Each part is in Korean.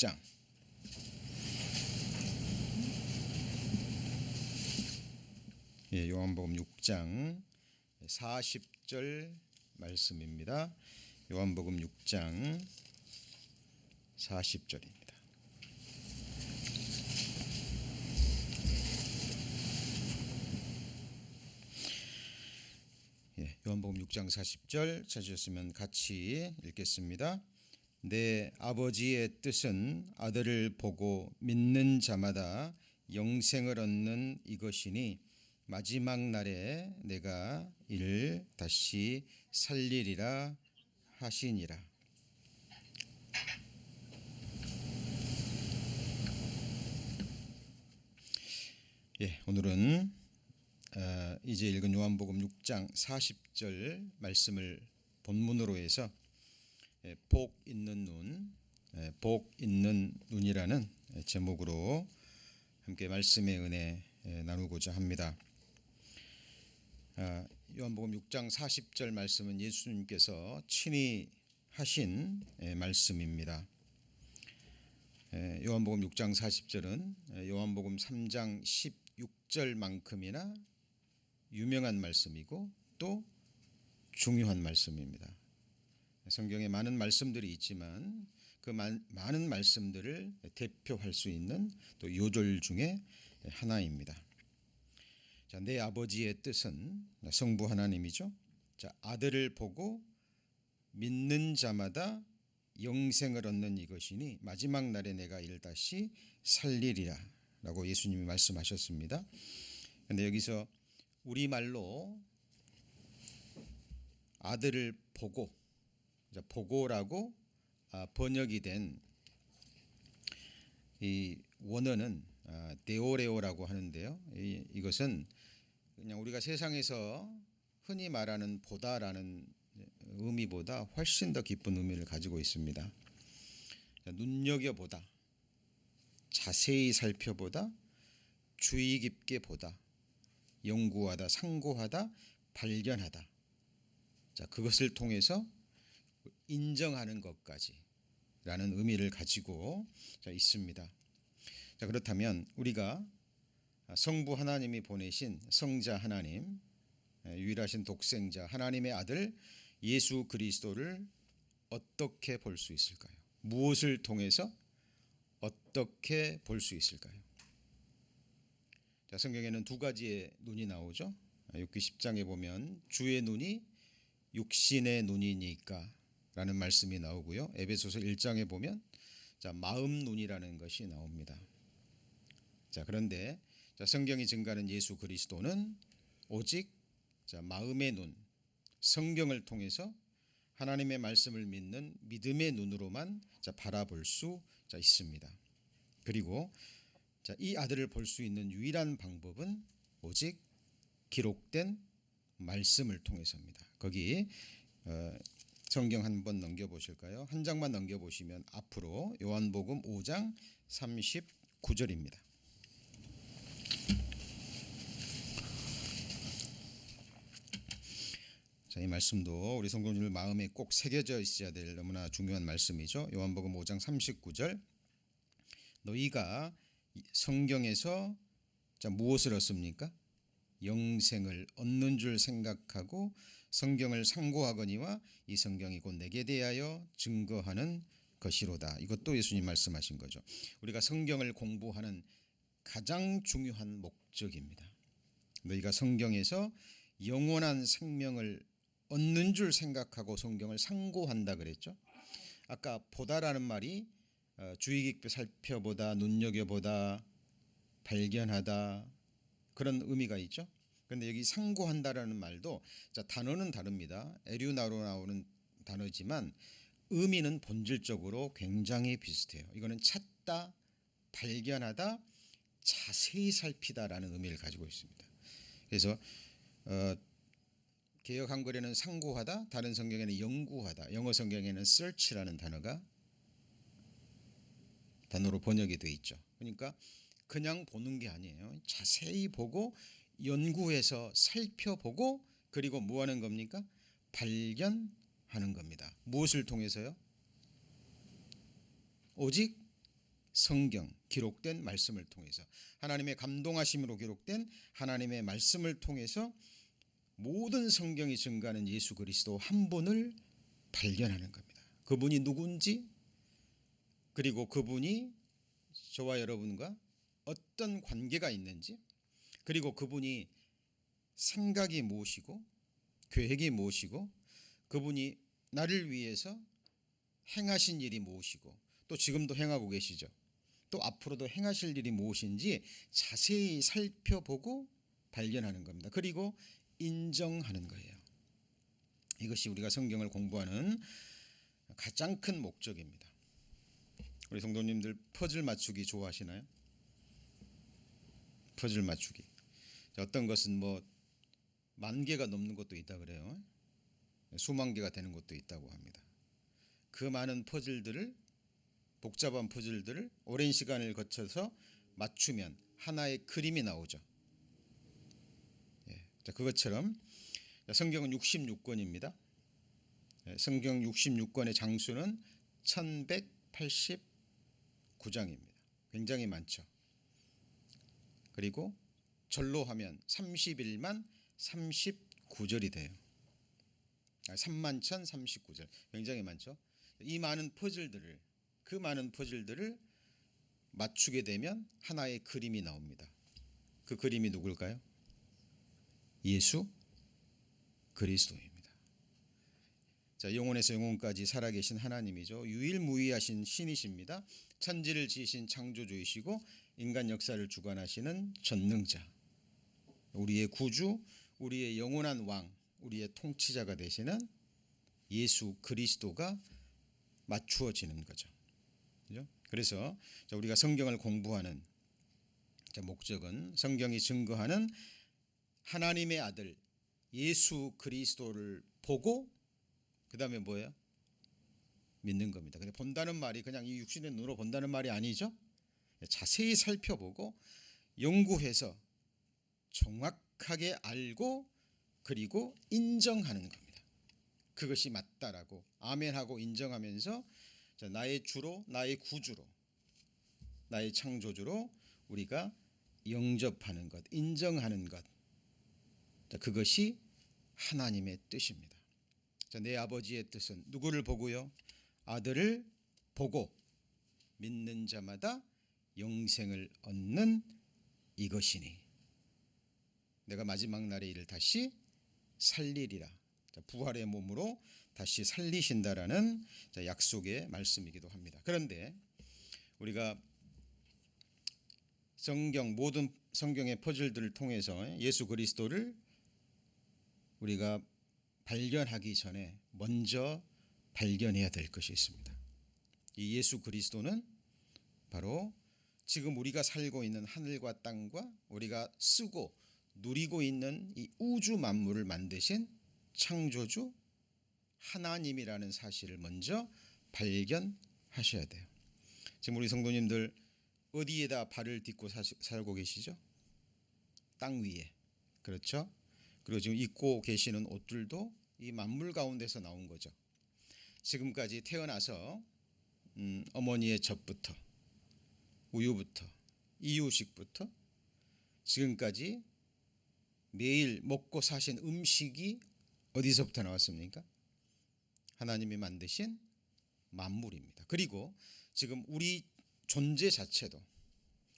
6장 요한복음 6장 40절 말씀입니다. 요한복음 6장 40절입니다. 요한복음 6장 40절 찾으셨으면 같이 읽겠습니다. 내 아버지의 뜻은 아들을 보고 믿는 자마다 영생을 얻는 이것이니 마지막 날에 내가 이를 다시 살리리라 하시니라. 오늘은 이제 읽은 요한복음 6장 40절 말씀을 본문으로 해서 복 있는 눈, 복 있는 눈이라는 제목으로 함께 말씀의 은혜 나누고자 합니다. 요한복음 6장 40절 말씀은 예수님께서 친히 하신 말씀입니다. 요한복음 6장 40절은 요한복음 3장 16절만큼이나 유명한 말씀이고 또 중요한 말씀입니다. 성경에 많은 말씀들이 있지만 그 많은 말씀들을 대표할 수 있는 또 요절 중에 하나입니다. 자, 내 아버지의 뜻은 성부 하나님이죠. 자, 아들을 보고 믿는 자마다 영생을 얻는 이것이니 마지막 날에 내가 이를 다시 살리리라 라고 예수님이 말씀하셨습니다. 그런데 여기서 우리말로 아들을 보고, 보고라고 번역이 된 이 원어는 데오레오라고 하는데요. 이것은 그냥 우리가 세상에서 흔히 말하는 보다라는 의미보다 훨씬 더 깊은 의미를 가지고 있습니다. 눈여겨보다, 자세히 살펴보다, 주의 깊게 보다, 연구하다, 상고하다, 발견하다. 자, 그것을 통해서 인정하는 것까지 라는 의미를 가지고 있습니다. 자, 그렇다면 우리가 성부 하나님이 보내신 성자 하나님, 유일하신 독생자 하나님의 아들 예수 그리스도를 어떻게 볼 수 있을까요? 무엇을 통해서 어떻게 볼 수 있을까요? 자, 성경에는 두 가지의 눈이 나오죠. 욥기 10장에 보면 주의 눈이 육신의 눈이니까 라는 말씀이 나오고요. 에베소서 1장에 보면 마음 눈이라는 것이 나옵니다. 자, 그런데 성경이 증가하는 예수 그리스도는 오직 마음의 눈, 성경을 통해서 하나님의 말씀을 믿는 믿음의 눈으로만 바라볼 수 있습니다. 그리고 이 아들을 볼 수 있는 유일한 방법은 오직 기록된 말씀을 통해서입니다. 거기 성경 한번 넘겨보실까요? 한 장만 넘겨보시면 앞으로 요한복음 5장 39절입니다. 자, 이 말씀도 우리 성도님들 마음에 꼭 새겨져 있어야 될 너무나 중요한 말씀이죠. 요한복음 5장 39절 너희가 성경에서 무엇을 얻습니까? 영생을 얻는 줄 생각하고 성경을 상고하거니와 이 성경이 곧 내게 대하여 증거하는 것이로다. 이것도 예수님 말씀하신 거죠. 우리가 성경을 공부하는 가장 중요한 목적입니다. 너희가 성경에서 영원한 생명을 얻는 줄 생각하고 성경을 상고한다 그랬죠. 아까 보다라는 말이 주의 깊게 살펴보다, 눈여겨보다, 발견하다 그런 의미가 있죠. 그런데 여기 상고한다라는 말도 단어는 다릅니다. 에류나로 나오는 단어지만 의미는 본질적으로 굉장히 비슷해요. 이거는 찾다, 발견하다, 자세히 살피다라는 의미를 가지고 있습니다. 그래서 개역 한글에는 상고하다, 다른 성경에는 연구하다, 영어 성경에는 search라는 단어로 번역이 되어 있죠. 그러니까 그냥 보는 게 아니에요. 자세히 보고 연구해서 살펴보고 그리고 뭐 하는 겁니까? 발견하는 겁니다. 무엇을 통해서요? 오직 성경 기록된 말씀을 통해서 하나님의 감동하심으로 기록된 하나님의 말씀을 통해서 모든 성경이 증거하는 예수 그리스도 한 분을 발견하는 겁니다. 그분이 누군지, 그리고 그분이 저와 여러분과 어떤 관계가 있는지, 그리고 그분이 생각이 무엇이고 계획이 무엇이고 그분이 나를 위해서 행하신 일이 무엇이고 또 지금도 행하고 계시죠. 또 앞으로도 행하실 일이 무엇인지 자세히 살펴보고 발견하는 겁니다. 그리고 인정하는 거예요. 이것이 우리가 성경을 공부하는 가장 큰 목적입니다. 우리 성도님들 퍼즐 맞추기 좋아하시나요? 퍼즐 맞추기. 어떤 것은 뭐 10,000개가 넘는 것도 있다 그래요. 수만 개가 되는 것도 있다고 합니다. 그 많은 퍼즐들을, 복잡한 퍼즐들을 오랜 시간을 거쳐서 맞추면 하나의 그림이 나오죠. 자, 그것처럼 성경은 66권입니다. 성경 66권의 장수는 1189장입니다. 굉장히 많죠. 그리고 절로 하면 31만 39절이 돼요. 31,039절. 굉장히 많죠. 이 많은 퍼즐들을, 그 많은 퍼즐들을 맞추게 되면 하나의 그림이 나옵니다. 그 그림이 누굴까요? 예수 그리스도입니다. 자, 영원에서 영원까지 살아계신 하나님이죠. 유일무이하신 신이십니다. 천지를 지으신 창조주이시고 인간 역사를 주관하시는 전능자, 우리의 구주, 우리의 영원한 왕, 우리의 통치자가 되시는 예수 그리스도가 맞추어지는 거죠. 그렇죠? 그래서 우리가 성경을 공부하는 목적은 성경이 증거하는 하나님의 아들 예수 그리스도를 보고 그 다음에 뭐예요? 믿는 겁니다. 근데 본다는 말이 그냥 이 육신의 눈으로 본다는 말이 아니죠. 자세히 살펴보고 연구해서 정확하게 알고 그리고 인정하는 겁니다. 그것이 맞다라고 아멘하고 인정하면서 나의 주로, 나의 구주로, 나의 창조주로 우리가 영접하는 것, 인정하는 것, 그것이 하나님의 뜻입니다. 내 아버지의 뜻은 누구를 보고요? 아들을 보고 믿는 자마다 영생을 얻는 이것이니 내가 마지막 날에 이를 다시 살리리라. 부활의 몸으로 다시 살리신다라는 약속의 말씀이기도 합니다. 그런데 우리가 모든 성경의 퍼즐들을 통해서 예수 그리스도를 우리가 발견하기 전에 먼저 발견해야 될 것이 있습니다. 이 예수 그리스도는 바로 지금 우리가 살고 있는 하늘과 땅과 우리가 쓰고 누리고 있는 이 우주 만물을 만드신 창조주 하나님이라는 사실을 먼저 발견하셔야 돼요. 지금 우리 성도님들 어디에다 발을 딛고 살고 계시죠? 땅 위에. 그렇죠? 그리고 지금 입고 계시는 옷들도 이 만물 가운데서 나온 거죠. 지금까지 태어나서 어머니의 젖부터 우유부터 이유식부터 지금까지 매일 먹고 사신 음식이 어디서부터 나왔습니까? 하나님이 만드신 만물입니다. 그리고 지금 우리 존재 자체도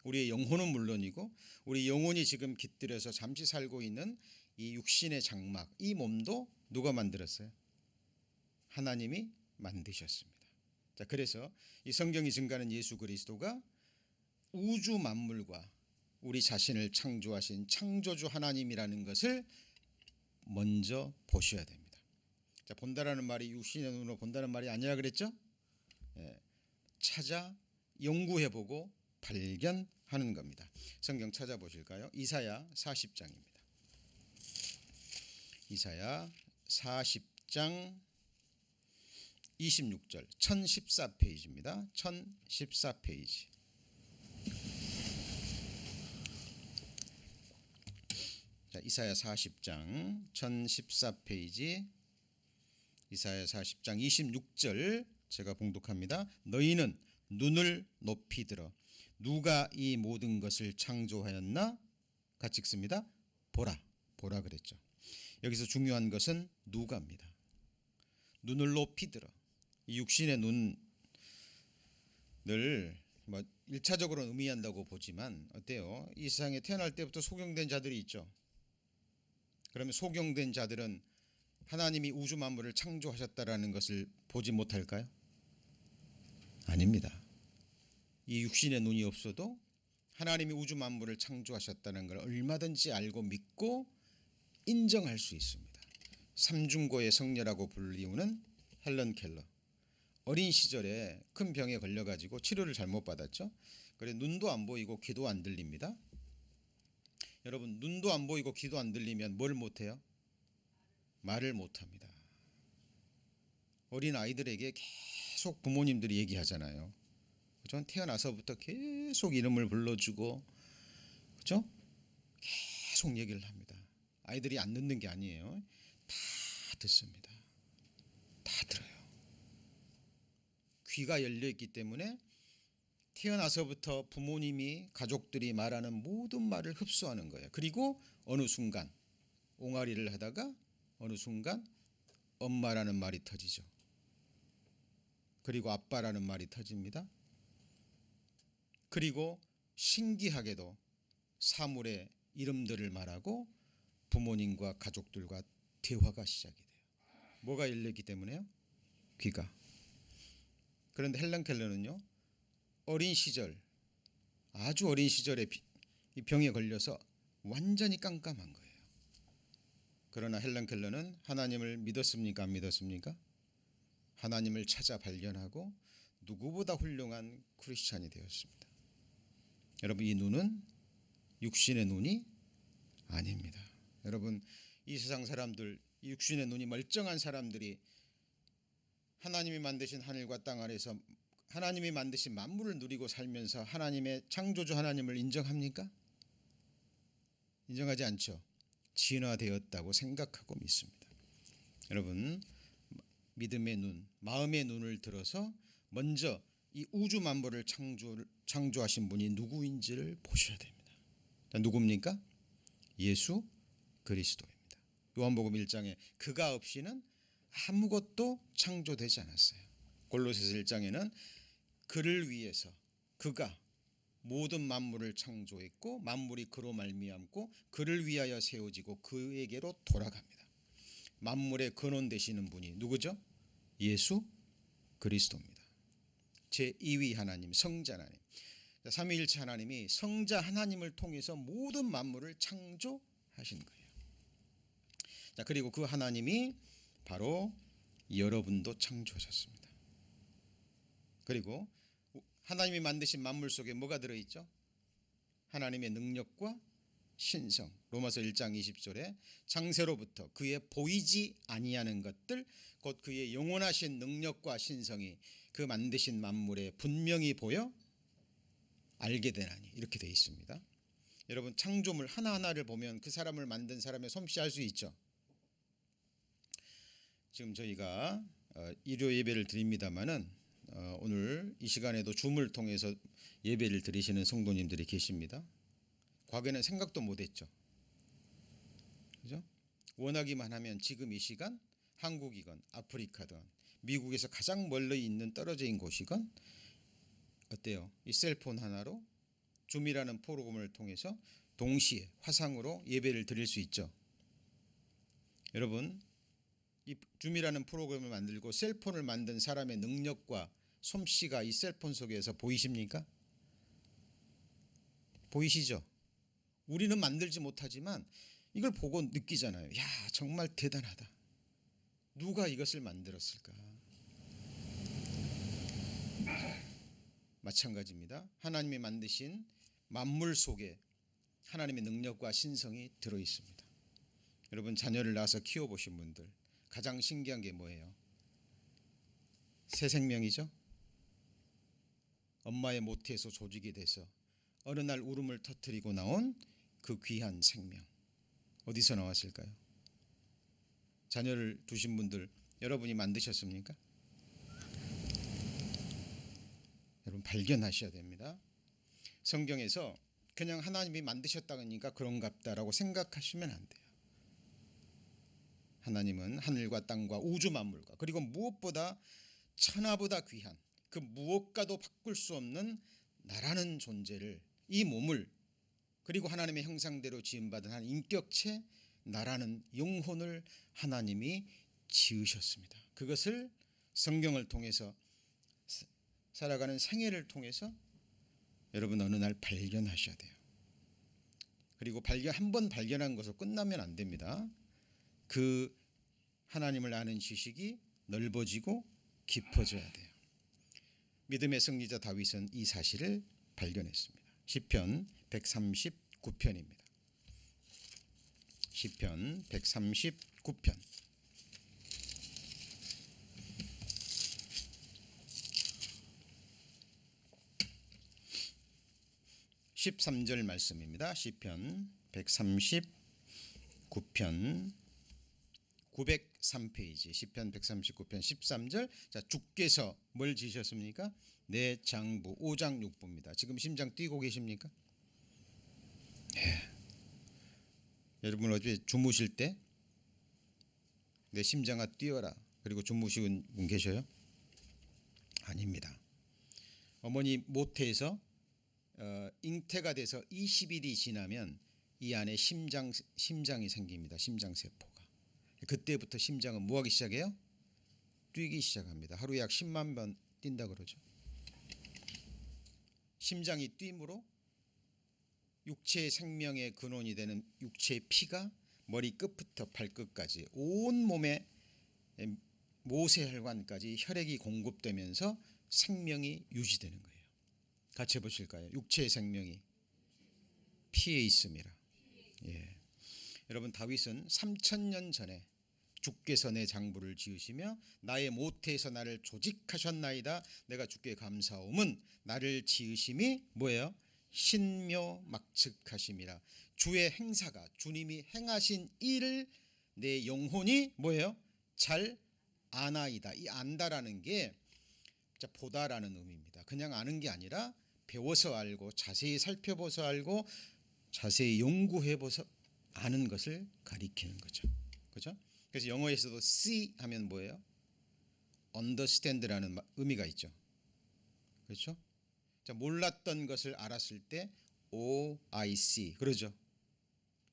우리의 영혼은 물론이고 우리 영혼이 지금 깃들여서 잠시 살고 있는 이 육신의 장막, 이 몸도 누가 만들었어요? 하나님이 만드셨습니다. 자, 그래서 이 성경이 증거하는 예수 그리스도가 우주 만물과 우리 자신을 창조하신 창조주 하나님이라는 것을 먼저 보셔야 됩니다. 자, 본다라는 말이 육신의 눈으로 본다는 말이 아니라 그랬죠? 찾아 연구해보고 발견하는 겁니다. 성경 찾아보실까요? 이사야 40장입니다. 이사야 40장 26절 1014페이지입니다. 1014페이지. 자, 이사야 40장 1014페이지 이사야 40장 26절 제가 봉독합니다. 너희는 눈을 높이 들어 누가 이 모든 것을 창조하였나? 같이 읽습니다. 보라. 보라 그랬죠. 여기서 중요한 것은 누가입니다. 눈을 높이 들어. 이 육신의 눈을 뭐 1차적으로는 의미한다고 보지만 어때요? 이 세상에 태어날 때부터 소경된 자들이 있죠. 그러면 소경된 자들은 하나님이 우주 만물을 창조하셨다라는 것을 보지 못할까요? 아닙니다. 이 육신의 눈이 없어도 하나님이 우주 만물을 창조하셨다는 걸 얼마든지 알고 믿고 인정할 수 있습니다. 삼중고의 성녀라고 불리우는 헬런 켈러. 어린 시절에 큰 병에 걸려가지고 치료를 잘못 받았죠. 그래 눈도 안 보이고 귀도 안 들립니다. 여러분 눈도 안 보이고 귀도 안 들리면 뭘 못해요? 말을 못합니다. 어린 아이들에게 계속 부모님들이 얘기하잖아요. 그렇죠? 태어나서부터 계속 이름을 불러주고 그렇죠? 계속 얘기를 합니다. 아이들이 안 듣는 게 아니에요. 다 듣습니다. 다 들어요. 귀가 열려 있기 때문에 태어나서부터 부모님이 가족들이 말하는 모든 말을 흡수하는 거예요. 그리고 어느 순간 옹알이를 하다가 어느 순간 엄마라는 말이 터지죠. 그리고 아빠라는 말이 터집니다. 그리고 신기하게도 사물의 이름들을 말하고 부모님과 가족들과 대화가 시작이 돼요. 뭐가 열렸기 때문에요? 귀가. 그런데 헬런 켈러는요. 어린 시절 아주 어린 시절에 이 병에 걸려서 완전히 깜깜한 거예요. 그러나 헬런 켈러는 하나님을 믿었습니까? 안 믿었습니까? 하나님을 찾아 발견하고 누구보다 훌륭한 크리스찬이 되었습니다. 여러분 이 눈은 육신의 눈이 아닙니다. 여러분 이 세상 사람들 이 육신의 눈이 멀쩡한 사람들이 하나님이 만드신 하늘과 땅 아래서 하나님이 만드신 만물을 누리고 살면서 하나님의 창조주 하나님을 인정합니까? 인정하지 않죠. 진화되었다고 생각하고 믿습니다. 여러분 믿음의 눈, 마음의 눈을 들어서 먼저 이 우주 만물을 창조하신 분이 누구인지를 보셔야 됩니다. 누굽니까? 예수 그리스도입니다. 요한복음 1장에 그가 없이는 아무것도 창조되지 않았어요. 골로새서 1장에는 그를 위해서 그가 모든 만물을 창조했고 만물이 그로 말미암고 그를 위하여 세워지고 그에게로 돌아갑니다. 만물의 근원 되시는 분이 누구죠? 예수 그리스도입니다. 제2위 하나님, 성자 하나님. 삼위일체 하나님이 성자 하나님을 통해서 모든 만물을 창조하신 거예요. 자, 그리고 그 하나님이 바로 여러분도 창조하셨습니다. 그리고 하나님이 만드신 만물 속에 뭐가 들어있죠? 하나님의 능력과 신성. 로마서 1장 20절에 창세로부터 그의 보이지 아니하는 것들 곧 그의 영원하신 능력과 신성이 그 만드신 만물에 분명히 보여 알게 되나니 이렇게 되어 있습니다. 여러분 창조물 하나하나를 보면 그 사람을 만든 사람의 솜씨 알 수 있죠. 지금 저희가 일요 예배를 드립니다마는 오늘 이 시간에도 줌을 통해서 예배를 드리시는 성도님들이 계십니다. 과거에는 생각도 못했죠. 그죠? 원하기만 하면 지금 이 시간 한국이건 아프리카든 미국에서 가장 멀리 있는 떨어져 있는 곳이건 어때요? 이 셀폰 하나로 줌이라는 프로그램을 통해서 동시에 화상으로 예배를 드릴 수 있죠. 여러분 이 줌이라는 프로그램을 만들고 셀폰을 만든 사람의 능력과 솜씨가 이 셀폰 속에서 보이십니까? 보이시죠? 우리는 만들지 못하지만 이걸 보고 느끼잖아요. 야 정말 대단하다. 누가 이것을 만들었을까? 마찬가지입니다. 하나님이 만드신 만물 속에 하나님의 능력과 신성이 들어있습니다. 여러분 자녀를 낳아서 키워보신 분들 가장 신기한 게 뭐예요? 새 생명이죠. 엄마의 모태에서 조직이 돼서 어느 날 울음을 터뜨리고 나온 그 귀한 생명 어디서 나왔을까요? 자녀를 두신 분들 여러분이 만드셨습니까? 여러분 발견하셔야 됩니다. 성경에서 그냥 하나님이 만드셨다니까 그런갑다라고 생각하시면 안 돼요. 하나님은 하늘과 땅과 우주 만물과 그리고 무엇보다 천하보다 귀한 그 무엇과도 바꿀 수 없는 나라는 존재를, 이 몸을, 그리고 하나님의 형상대로 지음받은 한 인격체 나라는 영혼을 하나님이 지으셨습니다. 그것을 성경을 통해서 살아가는 생애를 통해서 여러분 어느 날 발견하셔야 돼요. 그리고 한 번 발견한 것으로 끝나면 안 됩니다. 그 하나님을 아는 지식이 넓어지고 깊어져야 돼요. 믿음의 승리자 다윗은 이 사실을 발견했습니다. 시편 139편입니다. 시편 139편 13절 말씀입니다. 시편 139편 903페이지 시편 139편 13절. 자, 주께서 뭘 지으셨습니까? 내 장부 5장 6부입니다. 지금 심장 뛰고 계십니까? 네. 여러분 어제 주무실 때 내 심장아 뛰어라 그리고 주무시는 분 계셔요? 아닙니다. 어머니 모태에서 잉태가 돼서 20일이 지나면 이 안에 심장이 생깁니다. 심장세포가. 그때부터 심장은 뭐하기 시작해요? 뛰기 시작합니다. 하루에 약 10만 번 뛴다 그러죠. 심장이 뛰므로 육체의 생명의 근원이 되는 육체의 피가 머리 끝부터 발끝까지 온 몸에 모세혈관까지 혈액이 공급되면서 생명이 유지되는 거예요. 같이 해보실까요? 육체의 생명이 피에 있음이라. 예. 여러분 다윗은 3000년 전에 주께서 내 장부를 지으시며 나의 모태에서 나를 조직하셨나이다. 내가 주께 감사함은 나를 지으심이 뭐예요? 신묘막측하심이라. 주의 행사가 주님이 행하신 일을 내 영혼이 뭐예요? 잘 아나이다. 이 안다라는 게 보다라는 의미입니다. 그냥 아는 게 아니라 배워서 알고 자세히 살펴봐서 알고 자세히 연구해봐서 아는 것을 가리키는 거죠. 그렇죠? 그래서 영어에서도 see 하면 뭐예요? understand라는 의미가 있죠. 그렇죠? 자, 몰랐던 것을 알았을 때 I see 그러죠.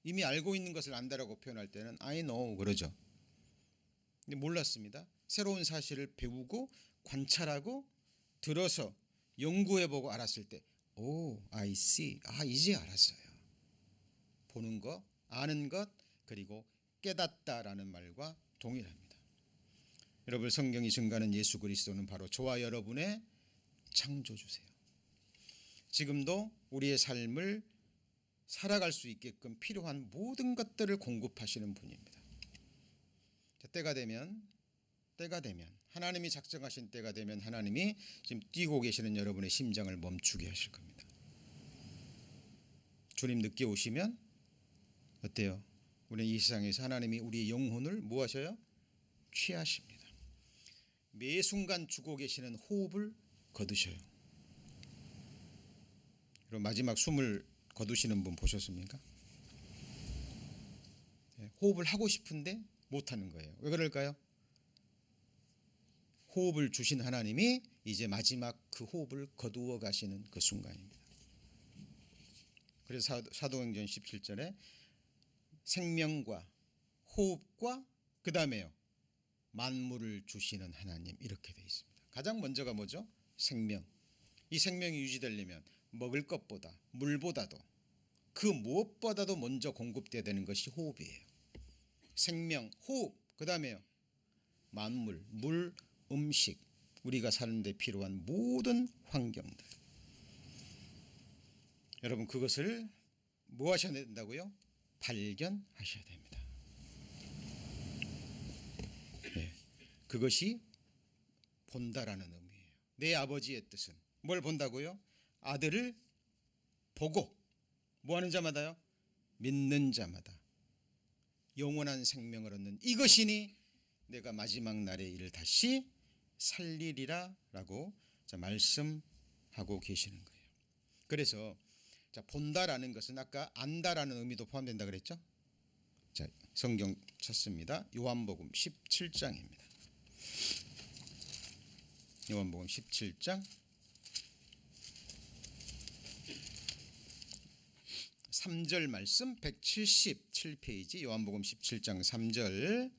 이미 알고 있는 것을 안다라고 표현할 때는 I know 그러죠. 근데 몰랐습니다. 새로운 사실을 배우고 관찰하고 들어서 연구해보고 알았을 때 I see. 이제 알았어요. 보는 것, 아는 것, 그리고 깨닫다라는 말과 동일합니다. 여러분 성경이 증거하는 예수 그리스도는 바로 저와 여러분의 창조주세요. 지금도 우리의 삶을 살아갈 수 있게끔 필요한 모든 것들을 공급하시는 분입니다. 때가 되면 하나님이 작정하신 때가 되면 하나님이 지금 뛰고 계시는 여러분의 심장을 멈추게 하실 겁니다. 주님 늦게 오시면 어때요? 우리 이 세상에서 하나님이 우리의 영혼을 뭐 하셔요? 취하십니다. 매 순간 주고 계시는 호흡을 거두셔요. 그럼 마지막 숨을 거두시는 분 보셨습니까? 호흡을 하고 싶은데 못하는 거예요. 왜 그럴까요? 호흡을 주신 하나님이 이제 마지막 그 호흡을 거두어 가시는 그 순간입니다. 그래서 사도행전 17절에 생명과 호흡과 그 다음에요 만물을 주시는 하나님 이렇게 되어 있습니다. 가장 먼저가 뭐죠? 생명. 이 생명이 유지되려면 먹을 것보다 물보다도 그 무엇보다도 먼저 공급돼야 되는 것이 호흡이에요. 생명, 호흡, 그 다음에요 만물, 물, 음식, 우리가 사는 데 필요한 모든 환경들. 여러분 그것을 뭐 하셔야 된다고요? 발견하셔야 됩니다. 네, 그것이 본다라는 의미예요. 내 아버지의 뜻은 뭘 본다고요? 아들을 보고 뭐 하는 자마다요? 믿는 자마다 영원한 생명을 얻는 이것이니 내가 마지막 날의 일을 다시 살리리라 라고 말씀하셨습니다. 하고 계시는 거예요. 그래서 자, 본다라는 것은 아까 안다라는 의미도 포함된다 그랬죠? 자, 성경 찾습니다. 요한복음 17장입니다. 요한복음 17장 3절 말씀 177페이지 요한복음 17장 3절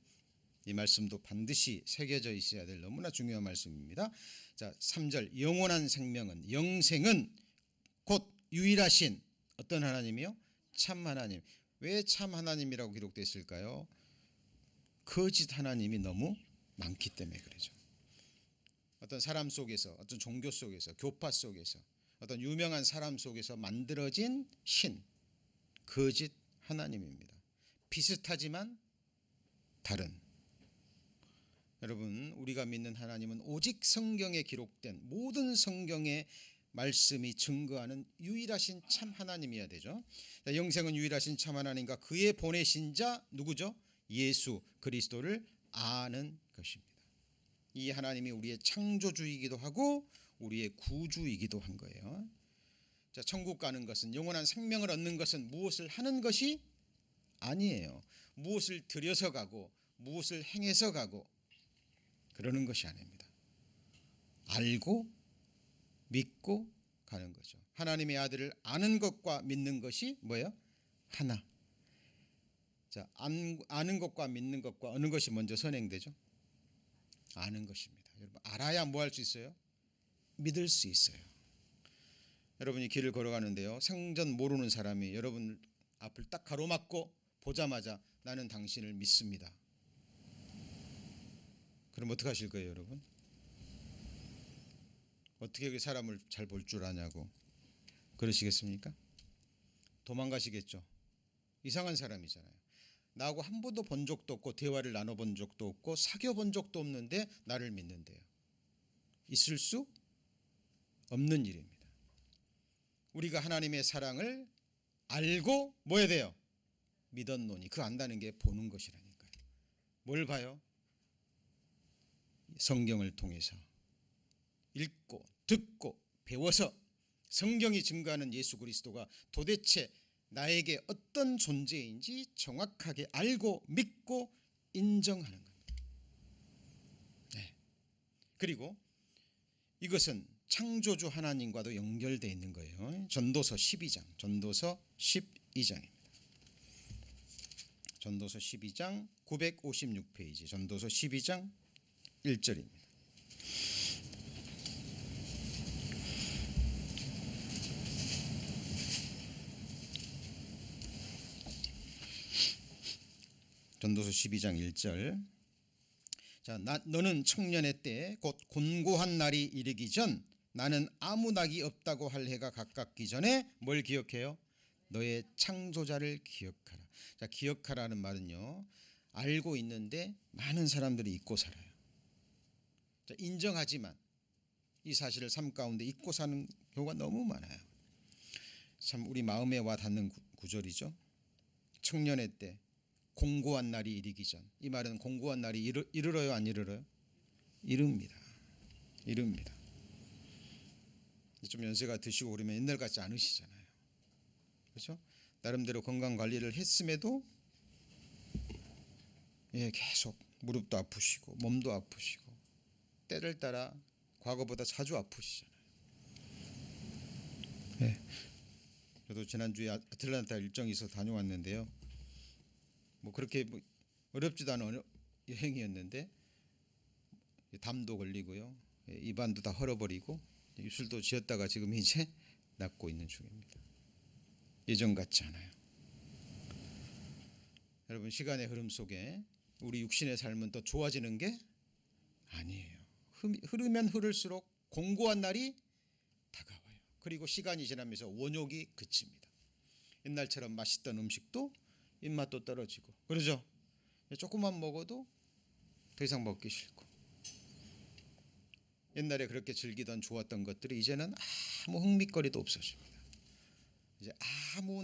이 말씀도 반드시 새겨져 있어야 될 너무나 중요한 말씀입니다. 자, 3절 영원한 생명은 영생은 곧 유일하신 어떤 하나님이요? 참 하나님. 왜 참 하나님이라고 기록됐을까요? 거짓 하나님이 너무 많기 때문에 그러죠. 어떤 사람 속에서 어떤 종교 속에서 교파 속에서 어떤 유명한 사람 속에서 만들어진 신 거짓 하나님입니다. 비슷하지만 다른. 여러분 우리가 믿는 하나님은 오직 성경에 기록된 모든 성경의 말씀이 증거하는 유일하신 참 하나님이어야 되죠. 영생은 유일하신 참 하나님과 그의 보내신 자 누구죠? 예수 그리스도를 아는 것입니다. 이 하나님이 우리의 창조주이기도 하고 우리의 구주이기도 한 거예요. 자, 천국 가는 것은 영원한 생명을 얻는 것은 무엇을 하는 것이 아니에요. 무엇을 들여서 가고 무엇을 행해서 가고 그러는 것이 아닙니다. 알고 믿고 가는 거죠. 하나님의 아들을 아는 것과 믿는 것이 뭐예요? 하나. 자, 아는 것과 믿는 것과 어느 것이 먼저 선행되죠? 아는 것입니다. 여러분 알아야 뭐 할 수 있어요? 믿을 수 있어요. 여러분이 길을 걸어가는데요. 생전 모르는 사람이 여러분 앞을 딱 가로막고 보자마자 나는 당신을 믿습니다. 그럼 어떻게 하실 거예요, 여러분? 어떻게 그 사람을 잘 볼 줄 아냐고 그러시겠습니까? 도망가시겠죠. 이상한 사람이잖아요. 나하고 한 번도 본 적도 없고 대화를 나눠본 적도 없고 사귀어본 적도 없는데 나를 믿는데요. 있을 수 없는 일입니다. 우리가 하나님의 사랑을 알고 뭐 해야 돼요? 믿었노니. 그 안다는 게 보는 것이라니까요. 뭘 봐요? 성경을 통해서 읽고 듣고 배워서 성경이 증거하는 예수 그리스도가 도대체 나에게 어떤 존재인지 정확하게 알고 믿고 인정하는 겁니다. 네. 그리고 이것은 창조주 하나님과도 연결되어 있는 거예요. 전도서 12장, 전도서 12장입니다. 전도서 12장 956페이지, 전도서 12장 1절입니다. 전도서 12장 1절. 자, 너는 청년의 때 곧 곤고한 날이 이르기 전 나는 아무 낙이 없다고 할 해가 가깝기 전에 뭘 기억해요? 너의 창조자를 기억하라. 자, 기억하라는 말은요. 알고 있는데 많은 사람들이 잊고 살아요. 자, 인정하지만 이 사실을 삶 가운데 잊고 사는 경우가 너무 많아요. 참 우리 마음에 와 닿는 구절이죠. 청년의 때 공고한 날이 이르기 전. 이 말은 공고한 날이 이르러요, 안 이르러요? 이릅니다. 이릅니다. 좀 연세가 드시고 그러면 옛날 같지 않으시잖아요. 그렇죠? 나름대로 건강 관리를 했음에도 계속 무릎도 아프시고 몸도 아프시고 때를 따라 과거보다 자주 아프시잖아요. 저도 지난주에 아틀란타 일정이 있어서 다녀왔는데요. 뭐 그렇게 어렵지도 않은 여행이었는데 담도 걸리고요. 입안도 다 헐어버리고 입술도 지었다가 지금 이제 낫고 있는 중입니다. 예전 같지 않아요. 여러분 시간의 흐름 속에 우리 육신의 삶은 더 좋아지는 게 아니에요. 흐르면 흐를수록 공고한 날이 다가와요. 그리고 시간이 지나면서 원욕이 그칩니다. 옛날처럼 맛있던 음식도 입맛도 떨어지고 그러죠. 조금만 먹어도 더 이상 먹기 싫고 옛날에 그렇게 즐기던 좋았던 것들이 이제는 아무 흥미거리도 없어집니다. 이제 아무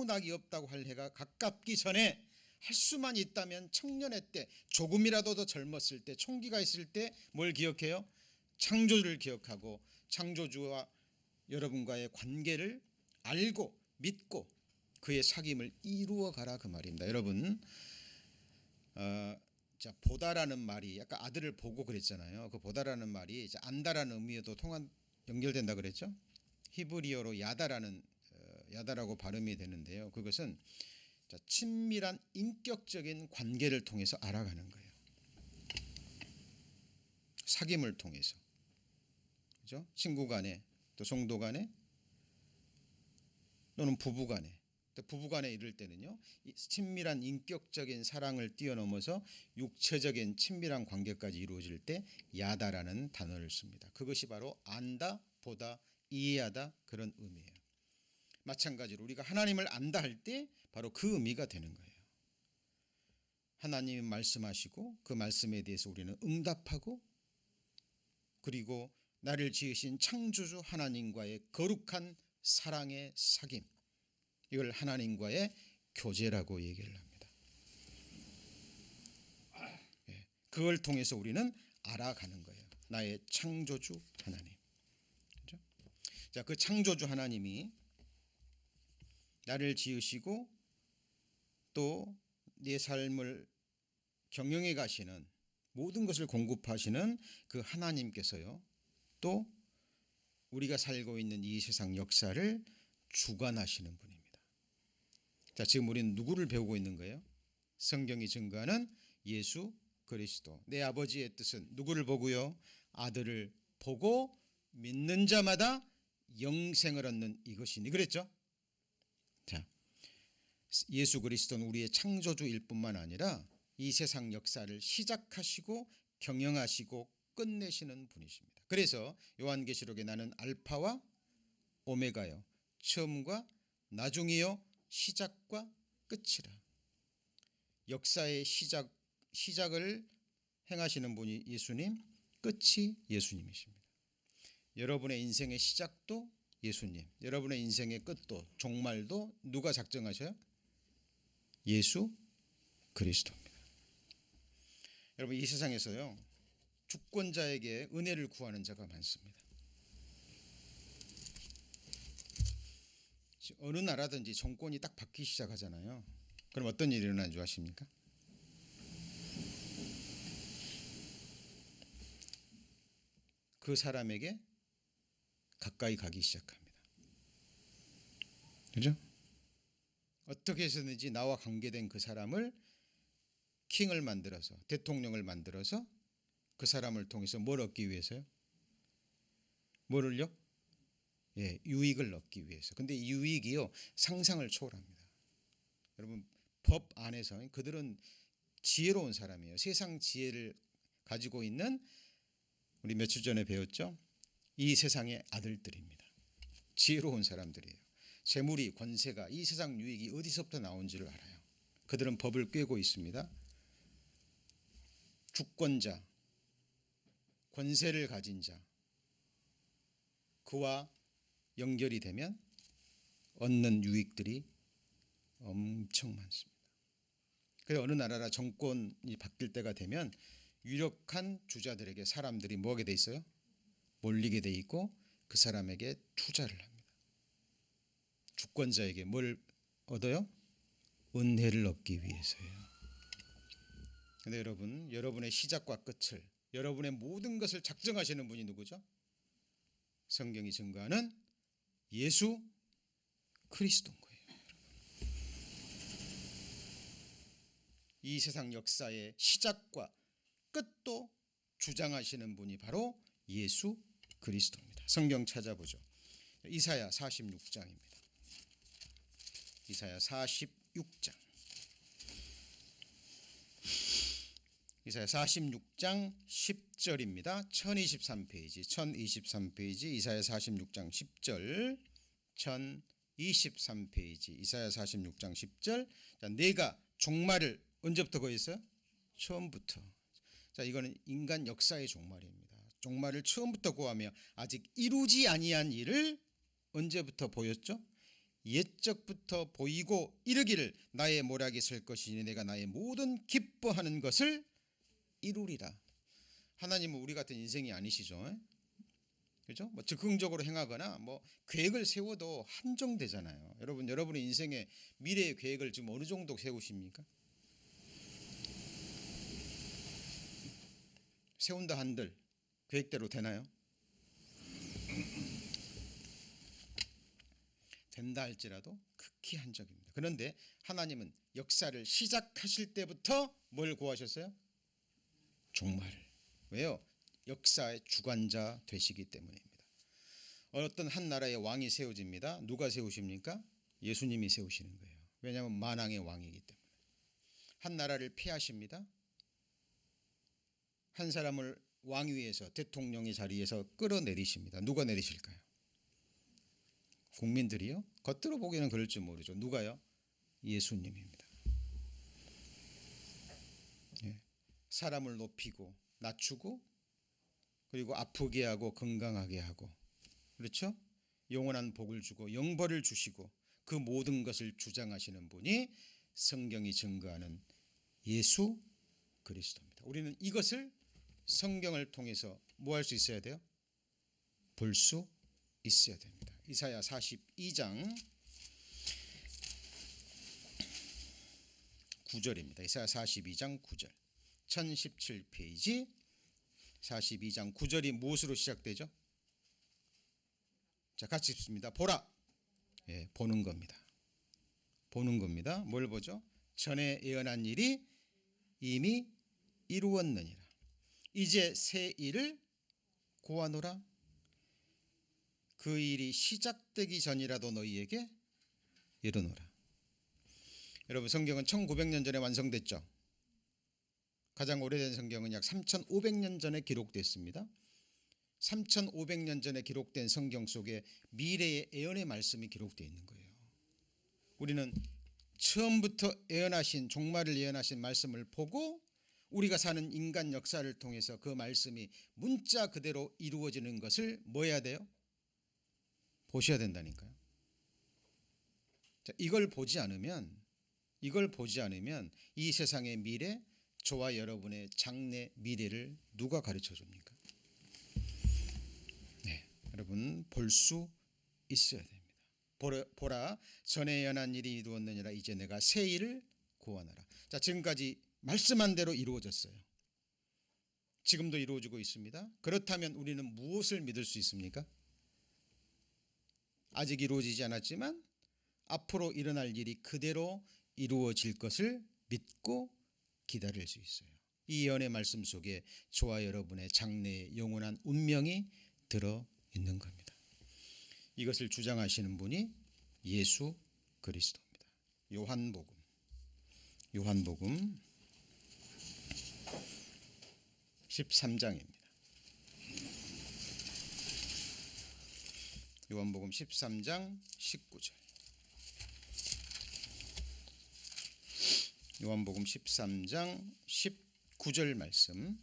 낙이 없다고 할 해가 가깝기 전에 할 수만 있다면 청년의 때 조금이라도 더 젊었을 때 총기가 있을 때 뭘 기억해요? 창조주를 기억하고 창조주와 여러분과의 관계를 알고 믿고 그의 사귐을 이루어 가라 그 말입니다. 여러분, 자, 보다라는 말이 아까 아들을 보고 그랬잖아요. 그 보다라는 말이 이제 안다라는 의미에도 연결된다 그랬죠. 히브리어로 야다라고 발음이 되는데요. 그것은 자, 친밀한 인격적인 관계를 통해서 알아가는 거예요. 사귐을 통해서, 그죠? 친구 간에, 또 성도 간에, 또는 부부 간에. 또 부부 간에 이럴 때는요, 친밀한 인격적인 사랑을 뛰어넘어서 육체적인 친밀한 관계까지 이루어질 때 야다라는 단어를 씁니다. 그것이 바로 안다, 보다, 이해하다 그런 의미예요. 마찬가지로 우리가 하나님을 안다 할 때 바로 그 의미가 되는 거예요. 하나님이 말씀하시고 그 말씀에 대해서 우리는 응답하고, 그리고 나를 지으신 창조주 하나님과의 거룩한 사랑의 사귐, 이걸 하나님과의 교제라고 얘기를 합니다. 그걸 통해서 우리는 알아가는 거예요. 나의 창조주 하나님. 그렇죠? 자, 그 창조주 하나님이 나를 지으시고 또 내 삶을 경영해 가시는, 모든 것을 공급하시는 그 하나님께서요, 또 우리가 살고 있는 이 세상 역사를 주관하시는 분입니다. 자, 지금 우리는 누구를 배우고 있는 거예요? 성경이 증거하는 예수 그리스도. 내 아버지의 뜻은 누구를 보고요? 아들을 보고 믿는 자마다 영생을 얻는 이것이니, 그랬죠? 자, 예수 그리스도는 우리의 창조주일 뿐만 아니라 이 세상 역사를 시작하시고 경영하시고 끝내시는 분이십니다. 그래서 요한계시록에 나는 알파와 오메가요, 처음과 나중이요, 시작과 끝이라. 역사의 시작을 행하시는 분이 예수님, 끝이 예수님이십니다. 여러분의 인생의 시작도 예수님, 여러분의 인생의 끝도 종말도 누가 작정하셔요? 예수 그리스도입니다. 여러분, 이 세상에서요, 주권자에게 은혜를 구하는 자가 많습니다. 어느 나라든지 정권이 딱 바뀌기 시작하잖아요. 그럼 어떤 일이 일어나는 줄 아십니까? 그 사람에게 가까이 가기 시작합니다. 그죠? 어떻게 해서든지 나와 관계된 그 사람을 킹을 만들어서, 대통령을 만들어서 그 사람을 통해서 뭘 얻기 위해서요? 뭐를요? 예, 유익을 얻기 위해서. 근데 이 유익이요, 상상을 초월합니다. 여러분, 법 안에서 그들은 지혜로운 사람이에요. 세상 지혜를 가지고 있는, 우리 며칠 전에 배웠죠? 이 세상의 아들들입니다. 지혜로운 사람들이에요. 재물이, 권세가, 이 세상 유익이 어디서부터 나온지를 알아요. 그들은 법을 꿰고 있습니다. 주권자, 권세를 가진 자, 그와 연결이 되면 얻는 유익들이 엄청 많습니다. 그래서 어느 나라라 정권이 바뀔 때가 되면 유력한 주자들에게 사람들이 뭐하게 돼 있어요? 몰리게 돼 있고 그 사람에게 투자를 합니다. 주권자에게 뭘 얻어요? 은혜를 얻기 위해서예요. 그런데 여러분, 여러분의 시작과 끝을, 여러분의 모든 것을 작정하시는 분이 누구죠? 성경이 증거하는 예수 그리스도인 거예요. 이 세상 역사의 시작과 끝도 주장하시는 분이 바로 예수 그리스도입니다. 성경 찾아보죠. 이사야 46장입니다. 이사야 46장. 이사야 46장 10절입니다. 1023페이지, 1023페이지, 이사야 46장 10절, 1023페이지, 이사야 46장 10절. 자, 내가 종말을 언제부터 거했어요? 처음부터. 자, 이거는 인간 역사의 종말입니다. 종말을 처음부터 고하며 아직 이루지 아니한 일을 언제부터 보였죠? 옛적부터 보이고 이르기를 나의 모략이 설 것이니 내가 나의 모든 기뻐하는 것을 이루리라. 하나님은 우리 같은 인생이 아니시죠. 그죠? 뭐 즉흥적으로 행하거나 뭐 계획을 세워도 한정되잖아요. 여러분의 인생의 미래의 계획을 지금 어느 정도 세우십니까? 세운다 한들 계획대로 되나요? 된다 할지라도 극히 한정입니다. 그런데 하나님은 역사를 시작하실 때부터 뭘 구하셨어요? 종말을. 왜요? 역사의 주관자 되시기 때문입니다. 어떤 한 나라의 왕이 세워집니다. 누가 세우십니까? 예수님이 세우시는 거예요. 왜냐하면 만왕의 왕이기 때문에. 한 나라를 폐하십니다. 한 사람을 왕위에서 대통령의 자리에서 끌어내리십니다. 누가 내리실까요? 국민들이요? 겉으로 보기에는 그럴지 모르죠. 누가요? 예수님입니다. 사람을 높이고 낮추고 그리고 아프게 하고 건강하게 하고, 그렇죠? 영원한 복을 주고 영벌을 주시고 그 모든 것을 주장하시는 분이 성경이 증거하는 예수 그리스도입니다. 우리는 이것을 성경을 통해서 뭐 할 수 있어야 돼요? 볼 수 있어야 됩니다. 이사야 42장 9절입니다. 이사야 42장 9절. 1017페이지 42장 9절이 무엇으로 시작되죠? 자, 같이 읽습니다. 보라. 예, 보는 겁니다. 보는 겁니다. 뭘 보죠? 전에 예언한 일이 이미 이루었느니라. 이제 새 일을 고하노라. 그 일이 시작되기 전이라도 너희에게 이르노라. 여러분, 성경은 1900년 전에 완성됐죠. 가장 오래된 성경은 약 3500년 전에 기록됐습니다. 3500년 전에 기록된 성경 속에 미래의 예언의 말씀이 기록되어 있는 거예요. 우리는 처음부터 예언하신, 종말을 예언하신 말씀을 보고 우리가 사는 인간 역사를 통해서 그 말씀이 문자 그대로 이루어지는 것을 뭐 해야 돼요? 보셔야 된다니까요. 자, 이걸 보지 않으면 이 세상의 미래, 저와 여러분의 장래 미래를 누가 가르쳐 줍니까? 네, 여러분 볼 수 있어야 됩니다. 보라, 전에 예언한 일이 이루었느니라. 이제 내가 새 일을 고하노라. 자, 지금까지 말씀한 대로 이루어졌어요. 지금도 이루어지고 있습니다. 그렇다면 우리는 무엇을 믿을 수 있습니까? 아직 이루어지지 않았지만 앞으로 일어날 일이 그대로 이루어질 것을 믿고 기다릴 수 있어요. 이 예언의 말씀 속에 저와 여러분의 장래의 영원한 운명이 들어있는 겁니다. 이것을 주장하시는 분이 예수 그리스도입니다. 요한복음 13장입니다. 요한복음 13장 19절. 요한복음 13장 19절 말씀.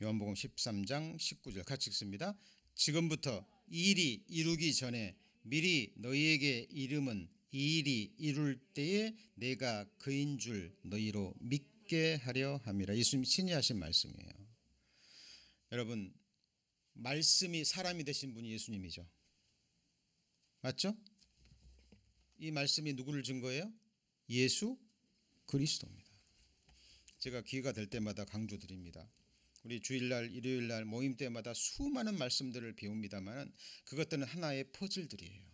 요한복음 13장 19절 같이 읽습니다. 지금부터 이 일이 이루기 전에 미리 너희에게 이름은 이 일이 이룰 때에 내가 그인 줄 너희로 믿게 하려 함이라. 예수님이 친히 하신 말씀이에요. 여러분, 말씀이 사람이 되신 분이 예수님이죠. 맞죠? 이 말씀이 누구를 증거해요? 예수 그리스도입니다. 제가 기회가 될 때마다 강조드립니다. 우리 주일날, 일요일날 모임 때마다 수많은 말씀들을 배웁니다만 그것들은 하나의 퍼즐들이에요.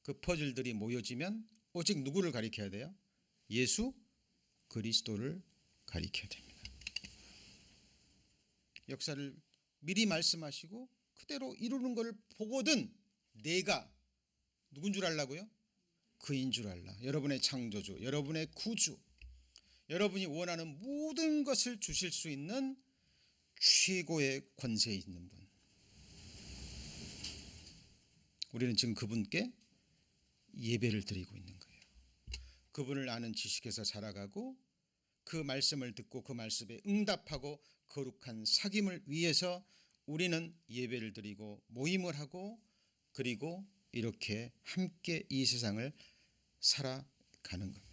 그 퍼즐들이 모여지면 오직 누구를 가리켜야 돼요? 예수 그리스도를 가리켜야 됩니다. 역사를 미리 말씀하시고 그대로 이루는 것을 보거든 내가 누군 줄 알라고요? 그인 줄 알라. 여러분의 창조주, 여러분의 구주, 여러분이 원하는 모든 것을 주실 수 있는 최고의 권세에 있는 분. 우리는 지금 그분께 예배를 드리고 있는 거예요. 그분을 아는 지식에서 자라가고 그 말씀을 듣고 그 말씀에 응답하고 거룩한 사귐을 위해서 우리는 예배를 드리고 모임을 하고 그리고 이렇게 함께 이 세상을 살아가는 겁니다.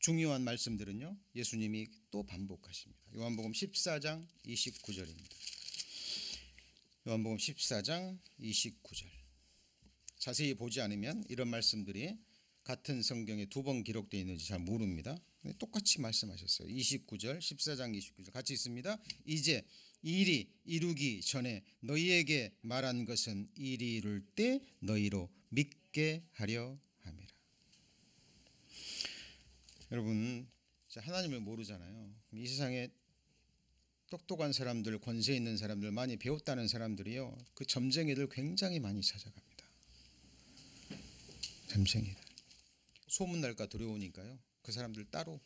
중요한 말씀들은요, 예수님이 또 반복하십니다. 요한복음 14장 29절입니다. 요한복음 14장 29절. 자세히 보지 않으면 이런 말씀들이 같은 성경에 두 번 기록되어 있는지 잘 모릅니다. 똑같이 말씀하셨어요. 29절, 14장 29절 같이 있습니다. 이제 일이 이루기 전에 너희에게 말한 것은 일이 이룰 때 너희로 믿게 하려 함이라. 여러분, 하나님을 모르잖아요. 이 세상에 똑똑한 사람들, 권세 있는 사람들, 많이 배웠다는 사람들이요, 그 점쟁이들 굉장히 많이 찾아갑니다. 점쟁이들. 소문날까 두려우니까요, 그 사람들 따로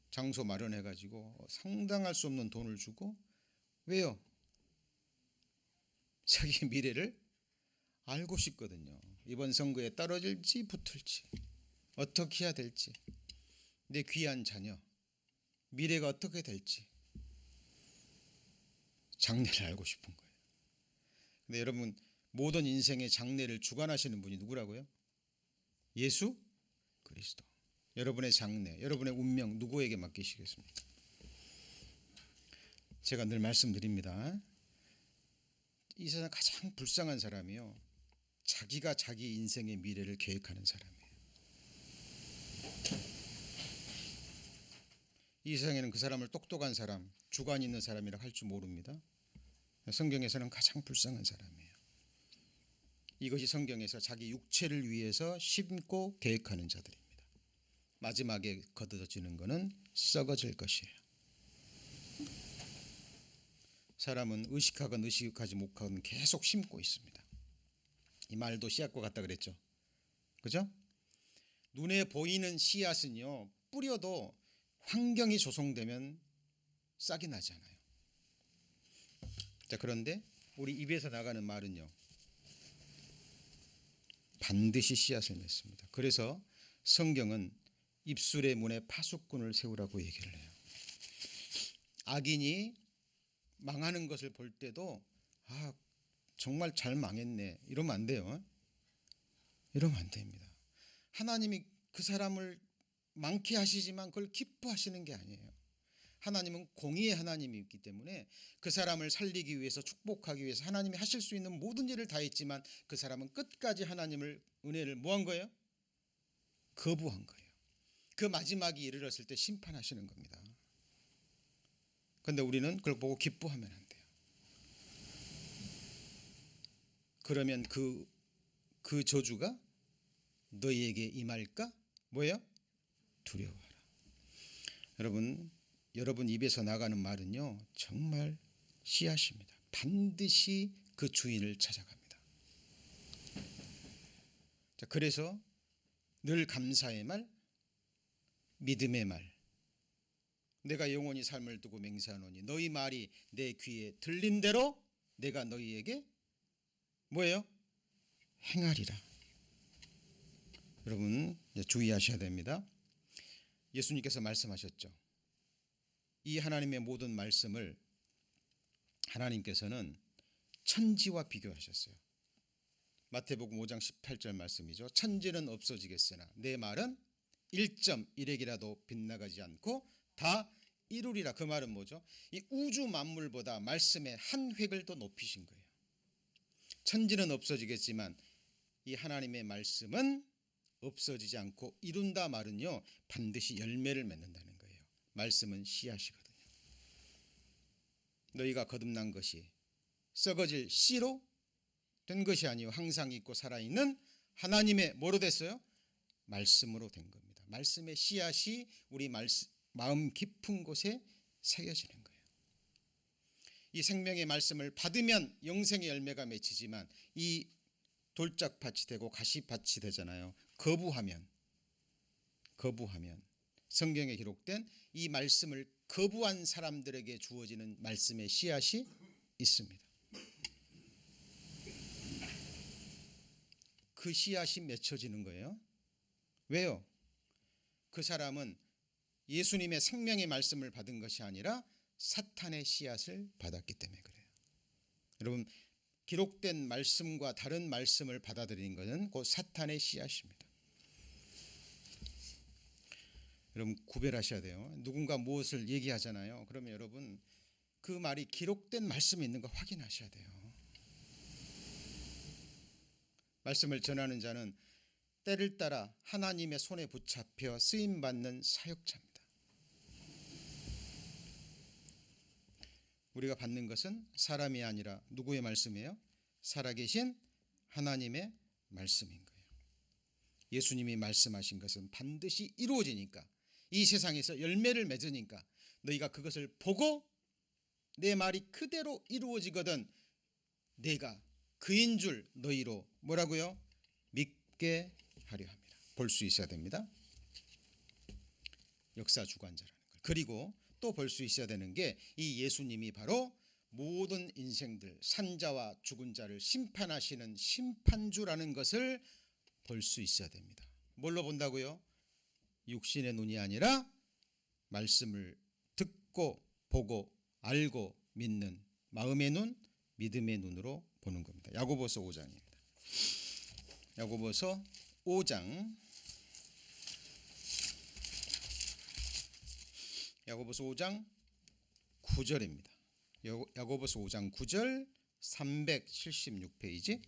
장소 마련해가지고 상당할 수 없는 돈을 주고, 왜요? 자기 미래를 알고 싶거든요. 이번 선거에 떨어질지 붙을지, 어떻게 해야 될지, 내 귀한 자녀 미래가 어떻게 될지 장래를 알고 싶은 거예요. 근데 여러분, 모든 인생의 장래를 주관하시는 분이 누구라고요? 예수 그리스도. 여러분의 장래, 여러분의 운명 누구에게 맡기시겠습니까? 제가 늘 말씀드립니다. 이 세상 가장 불쌍한 사람이요, 자기가 자기 인생의 미래를 계획하는 사람이에요. 이 세상에는 그 사람을 똑똑한 사람, 주관 있는 사람이라 할 줄 모릅니다. 성경에서는 가장 불쌍한 사람이에요. 이것이 성경에서 자기 육체를 위해서 심고 계획하는 자들입니다. 마지막에 거둬지는 것은 썩어질 것이에요. 사람은 의식하건 의식하지 못하건 계속 심고 있습니다. 이 말도 씨앗과 같다 그랬죠. 그죠? 눈에 보이는 씨앗은요, 뿌려도 환경이 조성되면 싹이 나지 않아요. 자, 그런데 우리 입에서 나가는 말은요, 반드시 씨앗을 맺습니다. 그래서 성경은 입술의 문에 파수꾼을 세우라고 얘기를 해요. 악인이 망하는 것을 볼 때도 정말 잘 망했네, 이러면 안 돼요. 이러면 안 됩니다. 하나님이 그 사람을 많게 하시지만 그걸 기뻐하시는 게 아니에요. 하나님은 공의의 하나님이기 때문에 그 사람을 살리기 위해서, 축복하기 위해서 하나님이 하실 수 있는 모든 일을 다 했지만 그 사람은 끝까지 하나님을, 은혜를 뭐한 거예요? 거부한 거예요. 그 마지막이 이르렀을 때 심판하시는 겁니다. 그런데 우리는 그걸 보고 기뻐하면 안 돼요. 그러면 그 저주가 너희에게 임할까? 뭐예요? 두려워하라. 여러분 입에서 나가는 말은요, 정말 씨앗입니다. 반드시 그 주인을 찾아갑니다. 자, 그래서 늘 감사의 말, 믿음의 말, 내가 영원히 삶을 두고 맹세하노니 너희 말이 내 귀에 들린 대로 내가 너희에게 뭐예요? 행하리라. 여러분, 주의하셔야 됩니다. 예수님께서 말씀하셨죠. 이 하나님의 모든 말씀을 하나님께서는 천지와 비교하셨어요. 마태복음 5장 18절 말씀이죠. 천지는 없어지겠으나 내 말은 1.1핵이라도 빗나가지 않고 다 이루리라. 그 말은 뭐죠? 이 우주 만물보다 말씀의 한 획을 더 높이신 거예요. 천지는 없어지겠지만 이 하나님의 말씀은 없어지지 않고 이룬다 말은요, 반드시 열매를 맺는다는 거예요. 말씀은 씨앗이거든요. 너희가 거듭난 것이 썩어질 씨로 된 것이 아니요 항상 있고 살아있는 하나님의 뭐로 됐어요? 말씀으로 된 겁니다. 말씀의 씨앗이 우리 마음 깊은 곳에 새겨지는 거예요. 이 생명의 말씀을 받으면 영생의 열매가 맺히지만 이 돌짝밭이 되고 가시밭이 되잖아요. 거부하면 성경에 기록된 이 말씀을 거부한 사람들에게 주어지는 말씀의 씨앗이 있습니다. 그 씨앗이 맺혀지는 거예요. 왜요? 그 사람은 예수님의 생명의 말씀을 받은 것이 아니라 사탄의 씨앗을 받았기 때문에 그래요. 여러분, 기록된 말씀과 다른 말씀을 받아들이는 것은 곧 사탄의 씨앗입니다. 여러분 구별하셔야 돼요. 누군가 무엇을 얘기하잖아요. 그러면 여러분 그 말이 기록된 말씀이 있는 거 확인하셔야 돼요. 말씀을 전하는 자는 때를 따라 하나님의 손에 붙잡혀 쓰임받는 사역자입니다. 우리가 받는 것은 사람이 아니라 누구의 말씀이에요? 살아계신 하나님의 말씀인 거예요. 예수님이 말씀하신 것은 반드시 이루어지니까, 이 세상에서 열매를 맺으니까 너희가 그것을 보고 내 말이 그대로 이루어지거든 내가 그인 줄 너희로 뭐라고요? 믿게 하려 합니다. 볼 수 있어야 됩니다. 역사 주관자라는 걸. 그리고 또 볼 수 있어야 되는 게 이 예수님이 바로 모든 인생들, 산자와 죽은 자를 심판하시는 심판주라는 것을 볼 수 있어야 됩니다. 뭘로 본다고요? 육신의 눈이 아니라 말씀을 듣고 보고 알고 믿는 마음의 눈, 믿음의 눈으로 보는 겁니다. 야고보서 5장입니다. 야고보서 5장, 야고보서 5장 9절입니다. 야고보서 5장 9절 376페이지.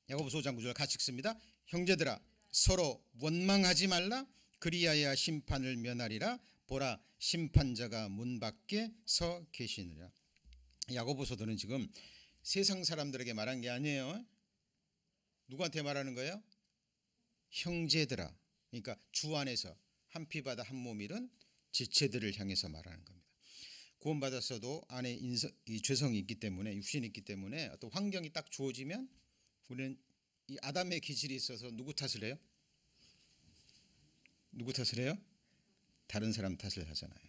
야고보서 5장 9절 같이 읽습니다. 형제들아 서로 원망하지 말라. 그리하여 심판을 면하리라. 보라 심판자가 문 밖에 서 계시느라. 야고보서들은 지금 세상 사람들에게 말한 게 아니에요. 누구한테 말하는 거예요? 형제들아. 그러니까 주 안에서 한 피 바다 한 몸 이룬 지체들을 향해서 말하는 겁니다. 구원받았어도 안에 이 죄성이 있기 때문에, 육신이 있기 때문에 어떤 환경이 딱 주어지면 우리는 이 아담의 기질이 있어서 누구 탓을 해요? 누구 탓을 해요? 다른 사람 탓을 하잖아요.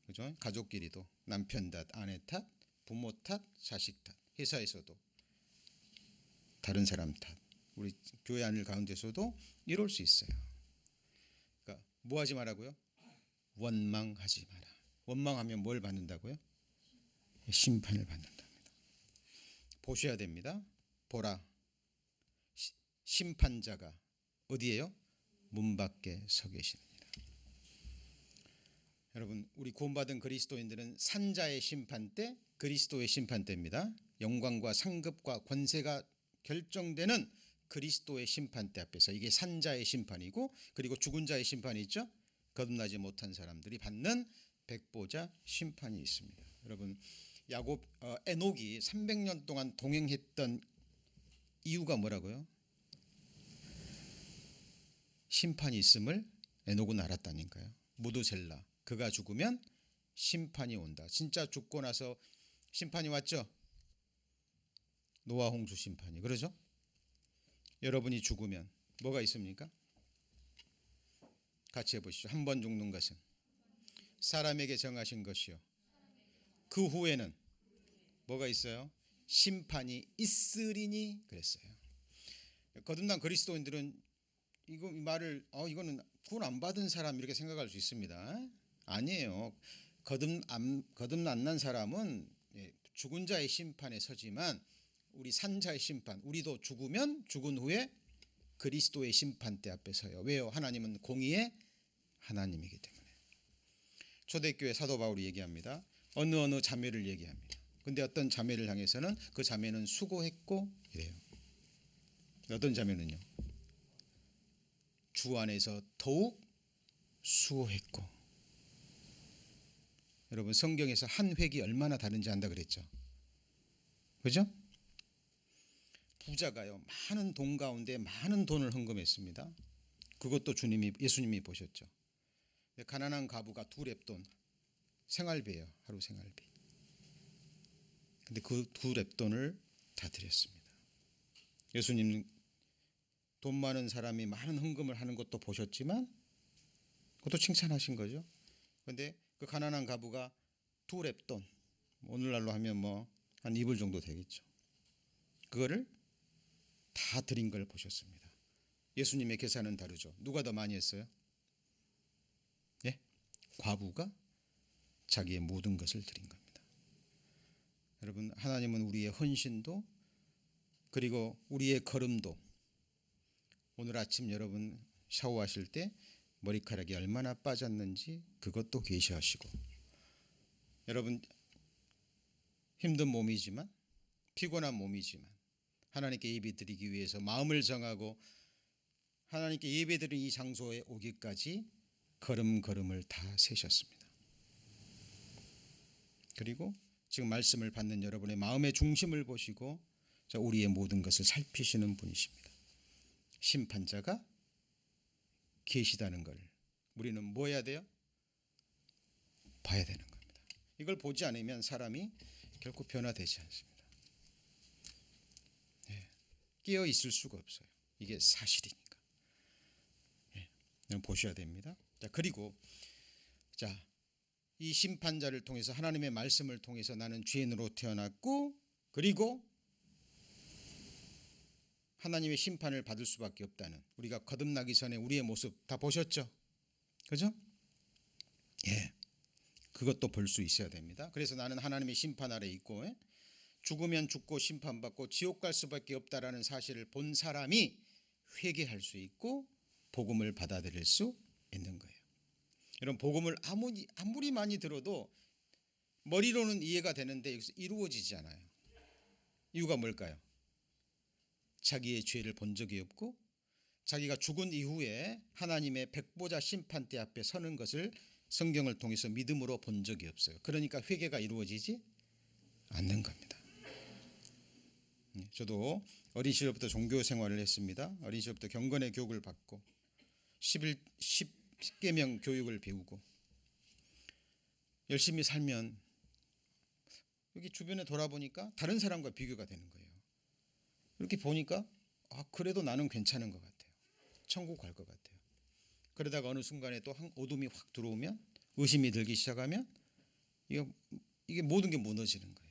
그죠? 가족끼리도 남편 탓, 아내 탓, 부모 탓, 자식 탓, 회사에서도 다른 사람 탓, 우리 교회 안을 가운데서도 이럴 수 있어요. 그러니까 뭐 하지 말라고요? 원망하지 마라. 원망하면 뭘 받는다고요? 심판을 받는답니다. 보셔야 됩니다. 보라 심판자가 어디에요? 문 밖에 서 계십니다. 여러분 우리 구원받은 그리스도인들은 산자의 심판대, 그리스도의 심판대입니다. 영광과 상급과 권세가 결정되는 그리스도의 심판대 앞에서, 이게 산자의 심판이고, 그리고 죽은 자의 심판이 있죠. 거듭나지 못한 사람들이 받는 백보자 심판이 있습니다. 여러분 에녹이 300년 동안 동행했던 이유가 뭐라고요? 심판이 있음을 에녹은 알았다니까요. 무두셀라, 그가 죽으면 심판이 온다. 진짜 죽고 나서 심판이 왔죠. 노아 홍수 심판이. 그러죠? 여러분이 죽으면 뭐가 있습니까? 같이 해보시죠. 한 번 죽는 것은 사람에게 정하신 것이요, 그 후에는 뭐가 있어요? 심판이 있으리니 그랬어요. 거듭난 그리스도인들은 이 말을 이거는 구원 안 받은 사람 이렇게 생각할 수 있습니다. 아니에요. 거듭 안 난 사람은 죽은 자의 심판에 서지만 우리 산자의 심판, 우리도 죽으면 죽은 후에 그리스도의 심판대 앞에 서요. 왜요? 하나님은 공의의 하나님이기 때문에. 초대교회 사도 바울이 얘기합니다. 어느 자매를 얘기합니다. 근데 어떤 자매를 향해서는 그 자매는 수고했고 이래요. 어떤 자매는요? 주 안에서 더욱 수고했고. 여러분 성경에서 한 획이 얼마나 다른지 안다 그랬죠. 그죠? 부자가요 많은 돈 가운데 많은 돈을 헌금했습니다. 그것도 예수님이 보셨죠. 가난한 과부가 2렙돈, 생활비예요. 하루 생활비. 근데 그 2렙돈을 다 드렸습니다. 예수님 돈 많은 사람이 많은 헌금을 하는 것도 보셨지만 그것도 칭찬하신 거죠. 근데 그 가난한 과부가 2렙돈, 오늘날로 하면 한 2불 정도 되겠죠. 그거를 다 드린 걸 보셨습니다. 예수님의 계산은 다르죠. 누가 더 많이 했어요? 예? 과부가 자기의 모든 것을 드린 겁니다. 여러분 하나님은 우리의 헌신도, 그리고 우리의 걸음도, 오늘 아침 여러분 샤워하실 때 머리카락이 얼마나 빠졌는지 그것도 계시하시고, 여러분 힘든 몸이지만, 피곤한 몸이지만 하나님께 예배드리기 위해서 마음을 정하고 하나님께 예배드리는 이 장소에 오기까지 걸음걸음을 다 세셨습니다. 그리고 지금 말씀을 받는 여러분의 마음의 중심을 보시고 우리의 모든 것을 살피시는 분이십니다. 심판자가 계시다는 걸 우리는 뭐 해야 돼요? 봐야 되는 겁니다. 이걸 보지 않으면 사람이 결코 변화되지 않습니다. 깨어 있을 수가 없어요. 이게 사실이니까. 보셔야 됩니다. 자, 그리고 이 심판자를 통해서, 하나님의 말씀을 통해서 나는 죄인으로 태어났고, 그리고 하나님의 심판을 받을 수밖에 없다는, 우리가 거듭나기 전에 우리의 모습 다 보셨죠? 그죠? 그것도 볼 수 있어야 됩니다. 그래서 나는 하나님의 심판 아래 있고, 죽으면 죽고 심판받고 지옥 갈 수밖에 없다라는 사실을 본 사람이 회개할 수 있고 복음을 받아들일 수 있는 거예요. 이런 복음을 아무리 많이 들어도 머리로는 이해가 되는데 여기서 이루어지지 않아요. 이유가 뭘까요? 자기의 죄를 본 적이 없고 자기가 죽은 이후에 하나님의 백보자 심판대 앞에 서는 것을 성경을 통해서 믿음으로 본 적이 없어요. 그러니까 회개가 이루어지지 않는 겁니다. 저도 어린 시절부터 종교 생활을 했습니다. 어린 시절부터 경건의 교육을 받고 10계명 교육을 배우고 열심히 살면 여기 주변에 돌아보니까 다른 사람과 비교가 되는 거예요. 이렇게 보니까 그래도 나는 괜찮은 것 같아요. 천국 갈 것 같아요. 그러다가 어느 순간에 또 어둠이 확 들어오면, 의심이 들기 시작하면 이게 모든 게 무너지는 거예요.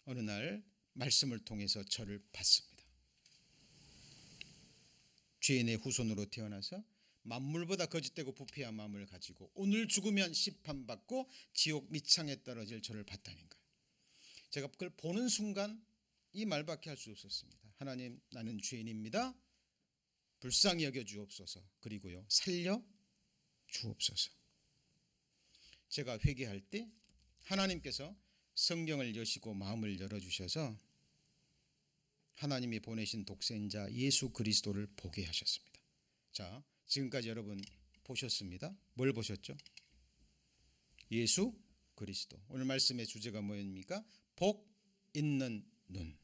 어느 날 말씀을 통해서 저를 봤습니다. 죄인의 후손으로 태어나서 만물보다 거짓되고 부패한 마음을 가지고 오늘 죽으면 심판받고 지옥 밑창에 떨어질 저를 봤다는 거예요. 제가 그걸 보는 순간 이 말밖에 할 수 없었습니다. 하나님, 나는 죄인입니다. 불쌍히 여겨 주옵소서. 그리고요, 살려 주옵소서. 제가 회개할 때 하나님께서 성경을 여시고 마음을 열어주셔서 하나님이 보내신 독생자 예수 그리스도를 보게 하셨습니다. 자, 지금까지 여러분 보셨습니다. 뭘 보셨죠? 예수 그리스도. 오늘 말씀의 주제가 뭐입니까? 복 있는 눈.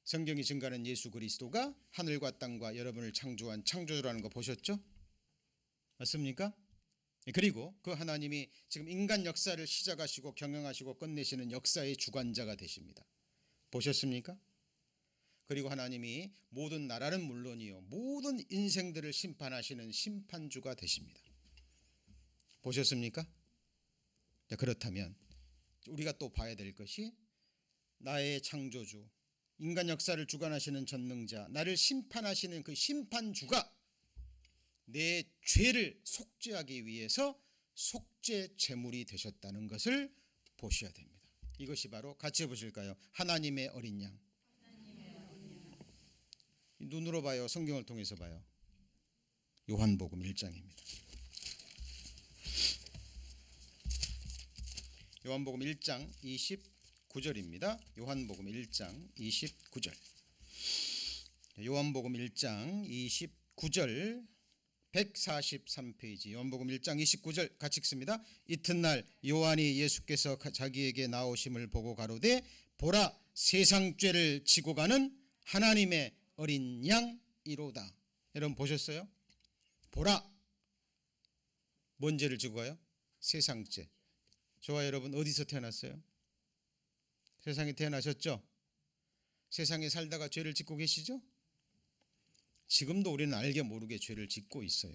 성경이 증가하는 예수 그리스도가 하늘과 땅과 여러분을 창조한 창조주라는 거 보셨죠? 맞습니까? 그리고 그 하나님이 지금 인간 역사를 시작하시고 경영하시고 끝내시는 역사의 주관자가 되십니다. 보셨습니까? 그리고 하나님이 모든 나라는 물론이요, 모든 인생들을 심판하시는 심판주가 되십니다. 보셨습니까? 그렇다면 우리가 또 봐야 될 것이, 나의 창조주, 인간 역사를 주관하시는 전능자, 나를 심판하시는 그 심판주가 내 죄를 속죄하기 위해서 속죄 제물이 되셨다는 것을 보셔야 됩니다. 이것이 바로, 같이 보실까요? 하나님의 어린 양. 눈으로 봐요? 성경을 통해서 봐요? 요한복음 1장입니다. 요한복음 1장 29절입니다. 요한복음 1장 29절. 요한복음 1장 29절 143페이지 요한복음 1장 29절 같이 읽습니다. 이튿날 요한이 예수께서 자기에게 나오심을 보고 가로되, 보라, 세상 죄를 지고 가는 하나님의 어린 양이로다. 여러분 보셨어요? 보라, 뭔 죄를 지고 가요? 세상 죄. 저와 여러분 어디서 태어났어요? 세상에 태어나셨죠? 세상에 살다가 죄를 짓고 계시죠? 지금도 우리는 알게 모르게 죄를 짓고 있어요.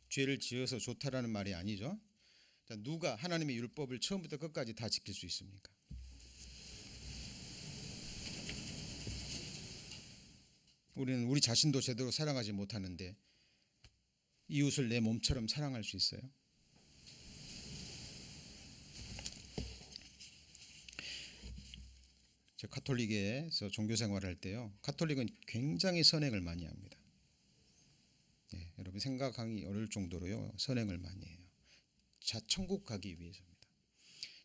죄를 지어서 좋다라는 말이 아니죠. 누가 하나님의 율법을 처음부터 끝까지 다 지킬 수 있습니까? 우리는 우리 자신도 제대로 사랑하지 못하는데 이웃을 내 몸처럼 사랑할 수 있어요? 저 가톨릭에서 종교 생활을 할 때요. 가톨릭은 굉장히 선행을 많이 합니다. 예, 여러분 생각하기 어려울 정도로요. 선행을 많이 해요. 자, 천국 가기 위해서입니다.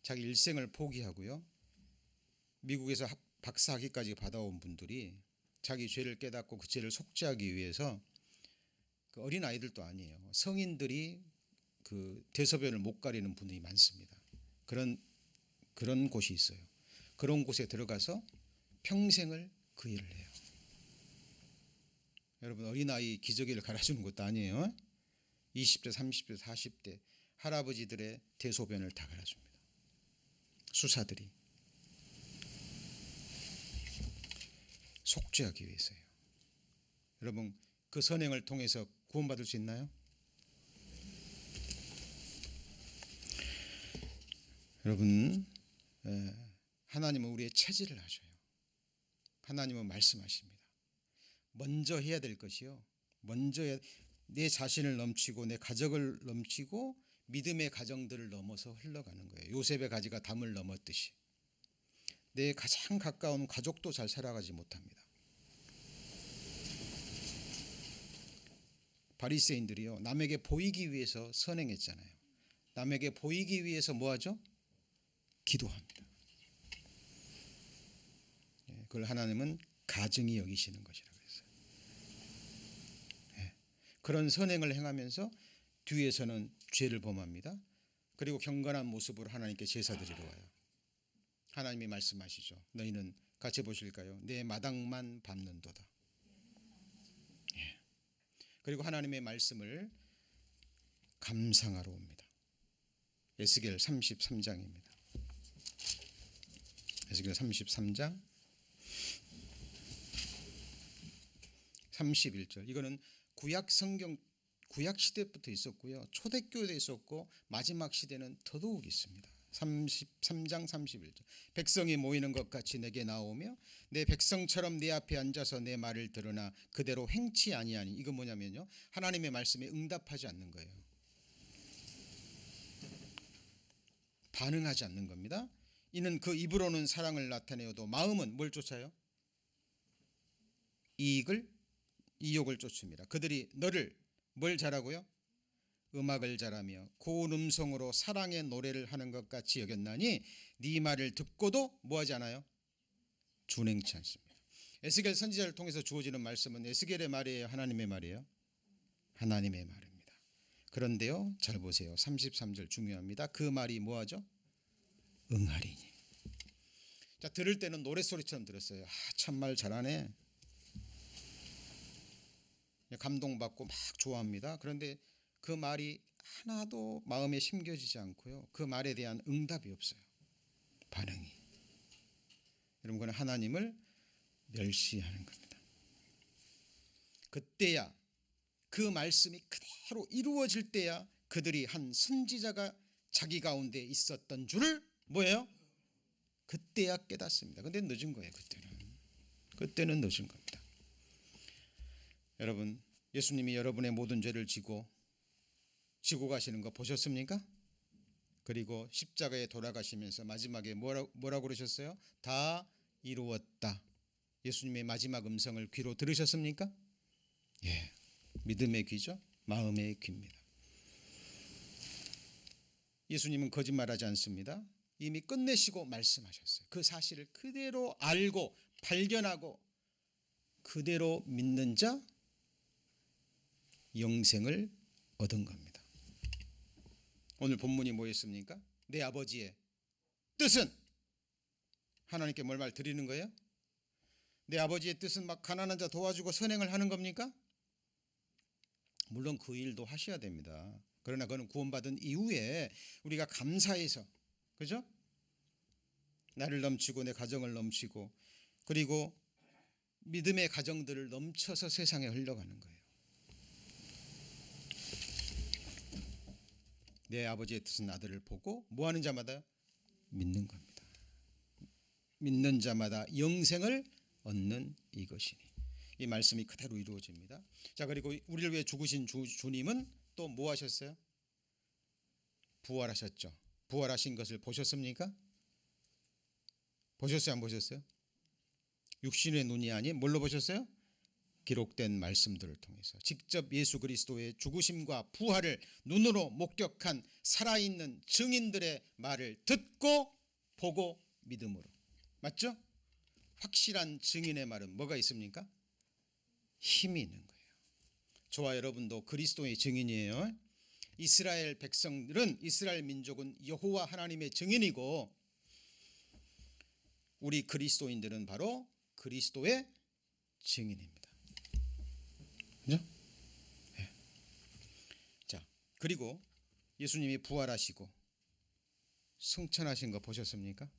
자기 일생을 포기하고요. 미국에서 박사학위까지 받아온 분들이 자기 죄를 깨닫고 그 죄를 속죄하기 위해서 그 어린 아이들도 아니에요. 성인들이 그 대소변을 못 가리는 분들이 많습니다. 그런 곳이 있어요. 그런 곳에 들어가서 평생을 그 일을 해요. 여러분 어린아이 기저귀를 갈아주는 것도 아니에요. 20대, 30대, 40대 할아버지들의 대소변을 다 갈아줍니다. 수사들이 속죄하기 위해서요. 여러분 그 선행을 통해서 구원받을 수 있나요? 여러분 하나님은 우리의 체질을 아셔요. 하나님은 말씀하십니다. 먼저 해야 될 것이요. 먼저 내 자신을 넘치고 내 가족을 넘치고 믿음의 가정들을 넘어서 흘러가는 거예요. 요셉의 가지가 담을 넘었듯이 내 가장 가까운 가족도 잘 살아가지 못합니다. 바리새인들이요. 남에게 보이기 위해서 선행했잖아요. 남에게 보이기 위해서 뭐하죠? 기도합니다. 그걸 하나님은 가증히 여기시는 것이라고 했어요. 그런 선행을 행하면서 뒤에서는 죄를 범합니다. 그리고 경건한 모습으로 하나님께 제사 드리러 와요. 하나님이 말씀하시죠. 너희는 같이 보실까요? 내 마당만 밟는도다. 그리고 하나님의 말씀을 감상하러 옵니다. 에스겔 33장입니다. 에스겔 33장 31절. 이거는 구약 성경 구약 시대부터 있었고요. 초대교회도 있었고 마지막 시대는 더더욱 있습니다. 33장 31절. 백성이 모이는 것 같이 내게 나오며 내 백성처럼 내 앞에 앉아서 내 말을 들으나 그대로 행치 아니하니. 이건 뭐냐면요. 하나님의 말씀에 응답하지 않는 거예요. 반응하지 않는 겁니다. 이는 그 입으로는 사랑을 나타내어도 마음은 뭘 쫓아요? 이욕을 쫓습니다. 그들이 너를 뭘 잘하고요? 음악을 잘하며 고운 음성으로 사랑의 노래를 하는 것 같이 여겼나니 네 말을 듣고도 뭐하지 않아요? 준행치 않습니다. 에스겔 선지자를 통해서 주어지는 말씀은 에스겔의 말이에요? 하나님의 말이에요? 하나님의 말입니다. 그런데요 잘 보세요. 33절 중요합니다. 그 말이 뭐하죠? 응하리니. 자, 들을 때는 노랫소리처럼 들었어요. 참말 잘하네. 감동받고 막 좋아합니다. 그런데 그 말이 하나도 마음에 심겨지지 않고요. 그 말에 대한 응답이 없어요. 반응이. 여러분 그건 하나님을 멸시하는 겁니다. 그때야 그 말씀이 그대로 이루어질 때야 그들이 한 선지자가 자기 가운데 있었던 줄을 뭐예요? 그때야 깨닫습니다. 근데 늦은 거예요. 그때는 늦은 겁니다. 여러분 예수님이 여러분의 모든 죄를 지고 가시는 거 보셨습니까? 그리고 십자가에 돌아가시면서 마지막에 뭐라고 그러셨어요? 다 이루었다. 예수님의 마지막 음성을 귀로 들으셨습니까? 예, 믿음의 귀죠. 마음의 귀입니다. 예수님은 거짓말하지 않습니다. 이미 끝내시고 말씀하셨어요. 그 사실을 그대로 알고 발견하고 그대로 믿는 자 영생을 얻은 겁니다. 오늘 본문이 뭐였습니까? 내 아버지의 뜻은 하나님께 뭘 말 드리는 거예요? 내 아버지의 뜻은 막 가난한 자 도와주고 선행을 하는 겁니까? 물론 그 일도 하셔야 됩니다. 그러나 그는 구원받은 이후에 우리가 감사해서, 그죠? 나를 넘치고 내 가정을 넘치고 그리고 믿음의 가정들을 넘쳐서 세상에 흘러가는 거예요. 내 아버지의 뜻은 아들을 보고 뭐하는 자마다 믿는 겁니다. 믿는 자마다 영생을 얻는 이것이니. 이 말씀이 그대로 이루어집니다. 자, 그리고 우리를 위해 죽으신 주님은 또 뭐 하셨어요? 부활하셨죠. 부활하신 것을 보셨습니까? 보셨어요? 안 보셨어요? 육신의 눈이 아닌 뭘로 보셨어요? 기록된 말씀들을 통해서 직접 예수 그리스도의 죽으심과 부활을 눈으로 목격한 살아있는 증인들의 말을 듣고 보고 믿음으로. 맞죠? 확실한 증인의 말은 뭐가 있습니까? 힘이 있는 거예요. 저와 여러분도 그리스도의 증인이에요. 이스라엘 백성들은, 이스라엘 민족은 여호와 하나님의 증인이고, 우리 그리스도인들은 바로 그리스도의 증인입니다. 그죠? 네. 자, 그리고 예수님이 부활하시고 승천하신 거 보셨습니까?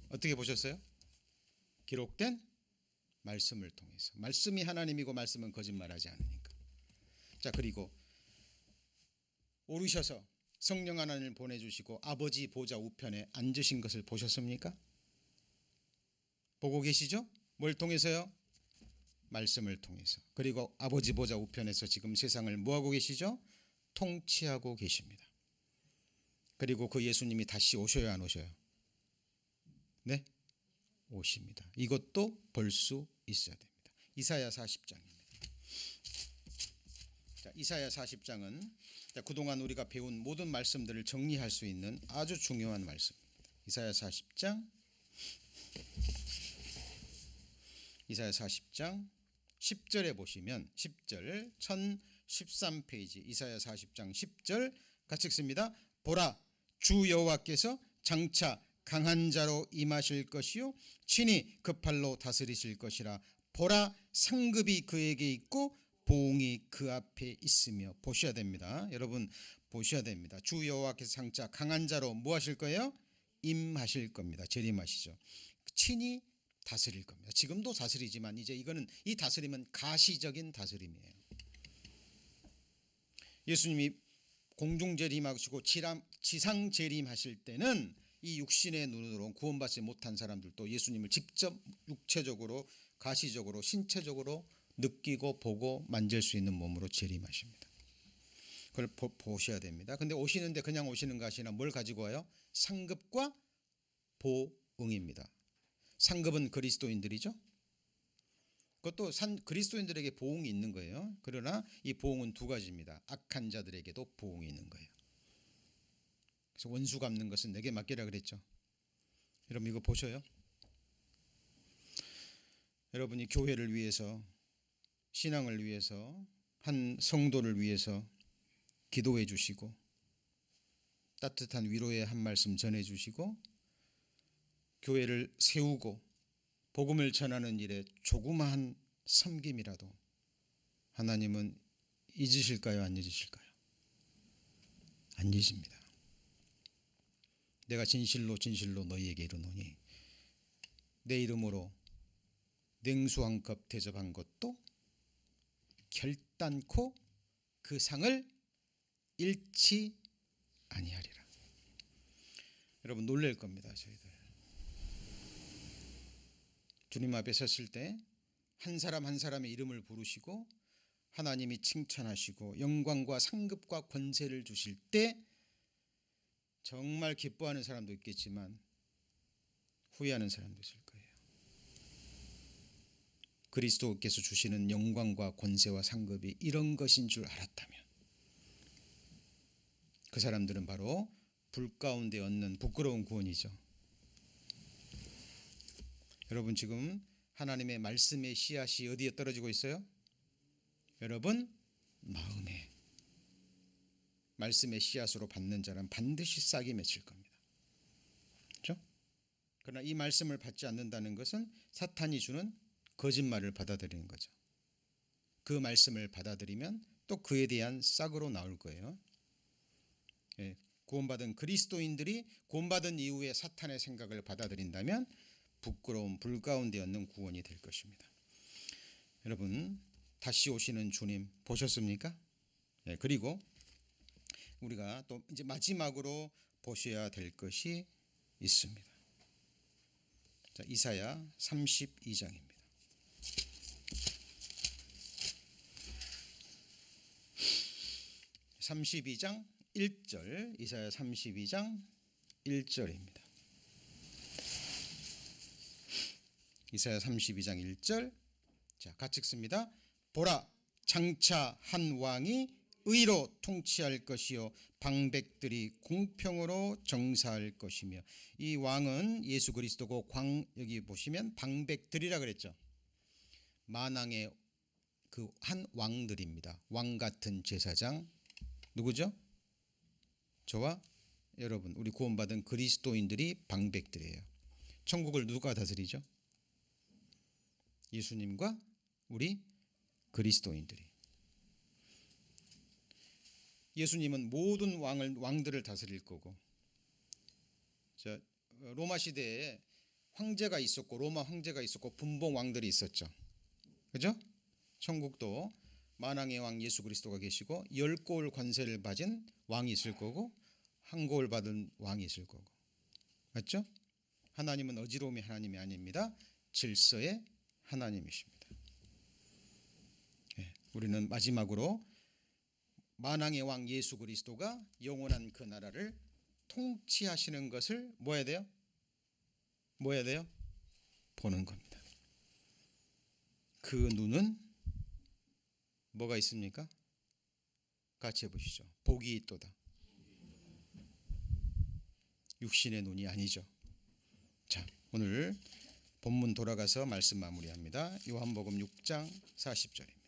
어떻게 보셨어요? 기록된 말씀을 통해서. 말씀이 하나님이고 말씀은 거짓말하지 않으니까. 자, 그리고 오르셔서 성령 하나님을 보내주시고 아버지 보좌 우편에 앉으신 것을 보셨습니까? 보고 계시죠? 뭘 통해서요? 말씀을 통해서. 그리고 아버지 보좌 우편에서 지금 세상을 뭐하고 계시죠? 통치하고 계십니다. 그리고 그 예수님이 다시 오셔요, 안 오셔요? 네? 오십니다. 이것도 볼 수 있어야 됩니다. 이사야 40장입니다. 자, 이사야 40장은 그동안 우리가 배운 모든 말씀들을 정리할 수 있는 아주 중요한 말씀입니다. 이사야 40장 10절에 보시면 10절 1013페이지 이사야 40장 10절 같이 읽습니다. 보라, 주 여호와께서 장차 강한 자로 임하실 것이요 친히 그 팔로 다스리실 것이라. 보라, 상급이 그에게 있고 보응이 그 앞에 있으며. 보셔야 됩니다. 여러분 보셔야 됩니다. 주 여호와께서 장차 강한 자로 뭐 하실 거예요? 임하실 겁니다. 재림하시죠. 친히 다스릴 겁니다. 지금도 다스리지만 이제 이거는, 이 다스림은 가시적인 다스림이에요. 예수님이 공중 재림하시고 지상 재림하실 때는 이 육신의 눈으로 구원받지 못한 사람들도 예수님을 직접 육체적으로, 가시적으로, 신체적으로 느끼고 보고 만질 수 있는 몸으로 재림하십니다. 그걸 보셔야 됩니다. 근데 오시는데 그냥 오시는 것이 아니라 뭘 가지고 와요? 상급과 보응입니다. 상급은 그리스도인들이죠. 그것도 그리스도인들에게 보응이 있는 거예요. 그러나 이 보응은 두 가지입니다. 악한 자들에게도 보응이 있는 거예요. 그래서 원수 갚는 것은 내게 맡기라 그랬죠. 여러분 이거 보셔요. 여러분이 교회를 위해서, 신앙을 위해서, 한 성도를 위해서 기도해 주시고 따뜻한 위로의 한 말씀 전해 주시고 교회를 세우고 복음을 전하는 일에 조그마한 섬김이라도 하나님은 잊으실까요? 안 잊으실까요? 안 잊으십니다. 내가 진실로 진실로 너희에게 이르노니 내 이름으로 냉수 한 컵 대접한 것도 결단코 그 상을 잃지 아니하리라. 여러분 놀랄 겁니다. 저희들 주님 앞에 섰을 때 한 사람 한 사람의 이름을 부르시고 하나님이 칭찬하시고 영광과 상급과 권세를 주실 때 정말 기뻐하는 사람도 있겠지만 후회하는 사람도 있을 거예요. 그리스도께서 주시는 영광과 권세와 상급이 이런 것인 줄 알았다면 그 사람들은 바로 불 가운데 얻는 부끄러운 구원이죠. 여러분 지금 하나님의 말씀의 씨앗이 어디에 떨어지고 있어요? 여러분 마음에. 말씀의 씨앗으로 받는 자는 반드시 싹이 맺힐 겁니다. 그렇죠? 그러나 이 말씀을 받지 않는다는 것은 사탄이 주는 거짓말을 받아들이는 거죠. 그 말씀을 받아들이면 또 그에 대한 싹으로 나올 거예요. 구원받은 그리스도인들이 구원받은 이후에 사탄의 생각을 받아들인다면 부끄러운 불 가운데 얻는 구원이 될 것입니다. 여러분 다시 오시는 주님 보셨습니까? 그리고 우리가 또 이제 마지막으로 보셔야 될 것이 있습니다. 자, 이사야 32장입니다. (32장) 1절, 이사야 32장 1절입니다. 이사야 32장 1절. 자, 같이 읽습니다. 보라, 장차 한 왕이 의로 통치할 것이요 방백들이 공평으로 정사할 것이며. 이 왕은 예수 그리스도고, 여기 보시면 방백들이라 그랬죠. 만왕의 그 한 왕들입니다. 왕 같은 제사장 누구죠? 저와 여러분, 우리 구원받은 그리스도인들이 방백들이에요. 천국을 누가 다스리죠? 예수님과 우리 그리스도인들이. 예수님은 모든 왕들을 다스릴 거고, 자, 로마 시대에 황제가 있었고, 로마 황제가 있었고, 분봉 왕들이 있었죠. 그죠? 천국도 만왕의 왕 예수 그리스도가 계시고, 10고을 관세를 가진 왕이 있을 거고, 한 고을 받은 왕이 있을 거고. 맞죠? 하나님은 어지러움의 하나님이 아닙니다. 질서의 하나님이십니다. 우리는 마지막으로 만왕의 왕 예수 그리스도가 영원한 그 나라를 통치하시는 것을 뭐 해야 돼요? 뭐 해야 돼요? 보는 겁니다. 그 눈은 뭐가 있습니까? 같이 해보시죠. 복이 있도다. 육신의 눈이 아니죠. 자, 오늘 본문 돌아가서 말씀 마무리합니다. 요한복음 6장 40절입니다.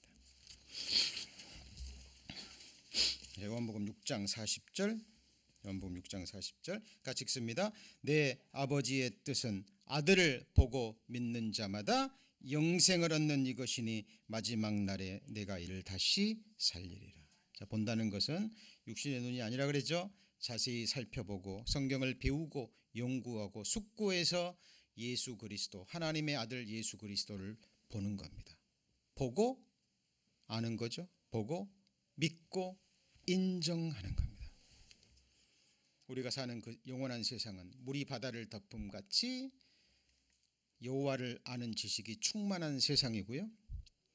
요한복음 6장 40절. 요한복음 6장 40절 같이 읽습니다. 내 아버지의 뜻은 아들을 보고 믿는 자마다 영생을 얻는 이것이니 마지막 날에 내가 이를 다시 살리리라. 자, 본다는 것은 육신의 눈이 아니라 그랬죠. 자세히 살펴보고 성경을 배우고 연구하고 숙고해서 예수 그리스도, 하나님의 아들 예수 그리스도를 보는 겁니다. 보고 아는 거죠. 보고 믿고 인정하는 겁니다. 우리가 사는 그 영원한 세상은 물이 바다를 덮음같이 여호와를 아는 지식이 충만한 세상이고요.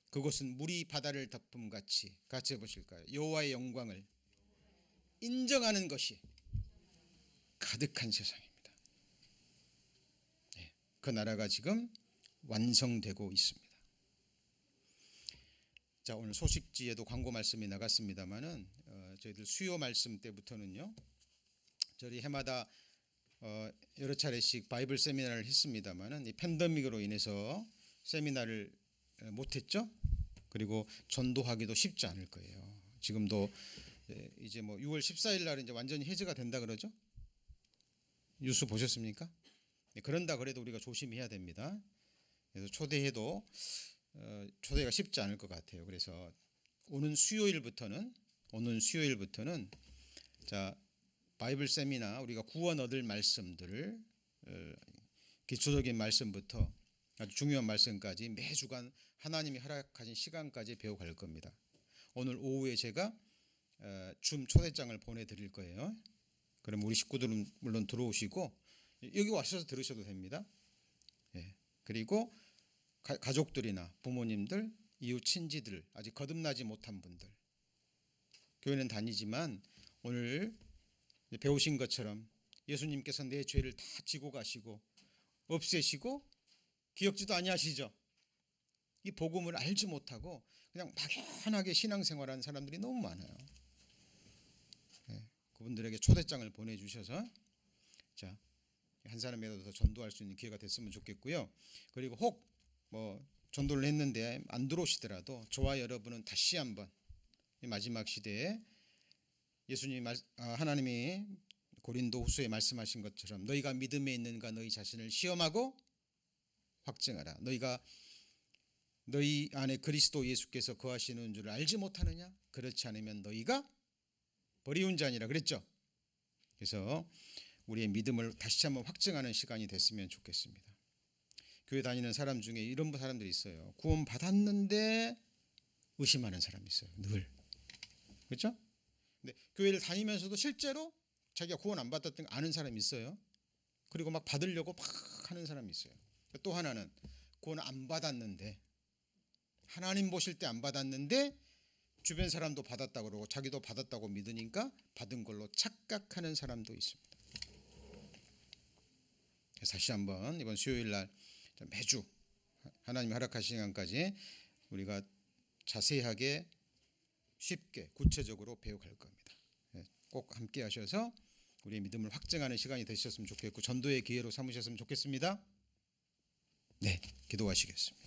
그것은 물이 바다를 덮음같이, 같이 해보실까요? 여호와의 영광을 인정하는 것이 가득한 세상입니다. 그 나라가 지금 완성되고 있습니다. 자, 오늘 소식지에도 광고 말씀이 나갔습니다만은 저희들 수요 말씀 때부터는요, 저희 해마다 여러 차례씩 바이블 세미나를 했습니다만은 이 팬데믹으로 인해서 세미나를 못했죠. 그리고 전도하기도 쉽지 않을 거예요. 지금도 이제 뭐 6월 14일 날 이제 완전히 해제가 된다 그러죠. 뉴스 보셨습니까? 그런다 그래도 우리가 조심해야 됩니다. 그래서 초대해도 초대가 쉽지 않을 것 같아요. 그래서 오는 수요일부터는 자, 바이블 세미나, 우리가 구원 얻을 말씀들을 기초적인 말씀부터 아주 중요한 말씀까지 매주간 하나님이 허락하신 시간까지 배워갈 겁니다. 오늘 오후에 제가 줌 초대장을 보내드릴 거예요. 그럼 우리 식구들은 물론 들어오시고 여기 와셔서 들으셔도 됩니다. 그리고 가족들이나 부모님들, 이웃 친지들, 아직 거듭나지 못한 분들, 교회는 다니지만 오늘 배우신 것처럼 예수님께서 내 죄를 다 지고 가시고 없애시고 기억지도 아니하시죠. 이 복음을 알지 못하고 그냥 막연하게 신앙생활하는 사람들이 너무 많아요. 그분들에게 초대장을 보내주셔서 자, 한 사람이라도 더 전도할 수 있는 기회가 됐으면 좋겠고요. 그리고 혹 뭐 전도를 했는데 안 들어오시더라도 저와 여러분은 다시 한번 이 마지막 시대에 하나님이 고린도후서에 말씀하신 것처럼 너희가 믿음에 있는가 너희 자신을 시험하고 확증하라. 너희가 너희 안에 그리스도 예수께서 거하시는 줄 알지 못하느냐? 그렇지 않으면 너희가 버리운 자니라 그랬죠. 그래서 우리의 믿음을 다시 한번 확증하는 시간이 됐으면 좋겠습니다. 교회 다니는 사람 중에 이런 사람들이 있어요. 구원 받았는데 의심하는 사람이 있어요. 늘. 그렇죠? 근데 교회를 다니면서도 실제로 자기가 구원 안 받았던 거 아는 사람이 있어요. 그리고 막 받으려고 막 하는 사람이 있어요. 또 하나는 구원 안 받았는데, 하나님 보실 때 안 받았는데 주변 사람도 받았다고 그러고 자기도 받았다고 믿으니까 받은 걸로 착각하는 사람도 있습니다. 그래서 다시 한번 이번 수요일 날 매주 하나님이 허락하신 시간까지 우리가 자세하게 쉽게 구체적으로 배워갈 겁니다. 꼭 함께 하셔서 우리의 믿음을 확증하는 시간이 되셨으면 좋겠고 전도의 기회로 삼으셨으면 좋겠습니다. 네, 기도하시겠습니다.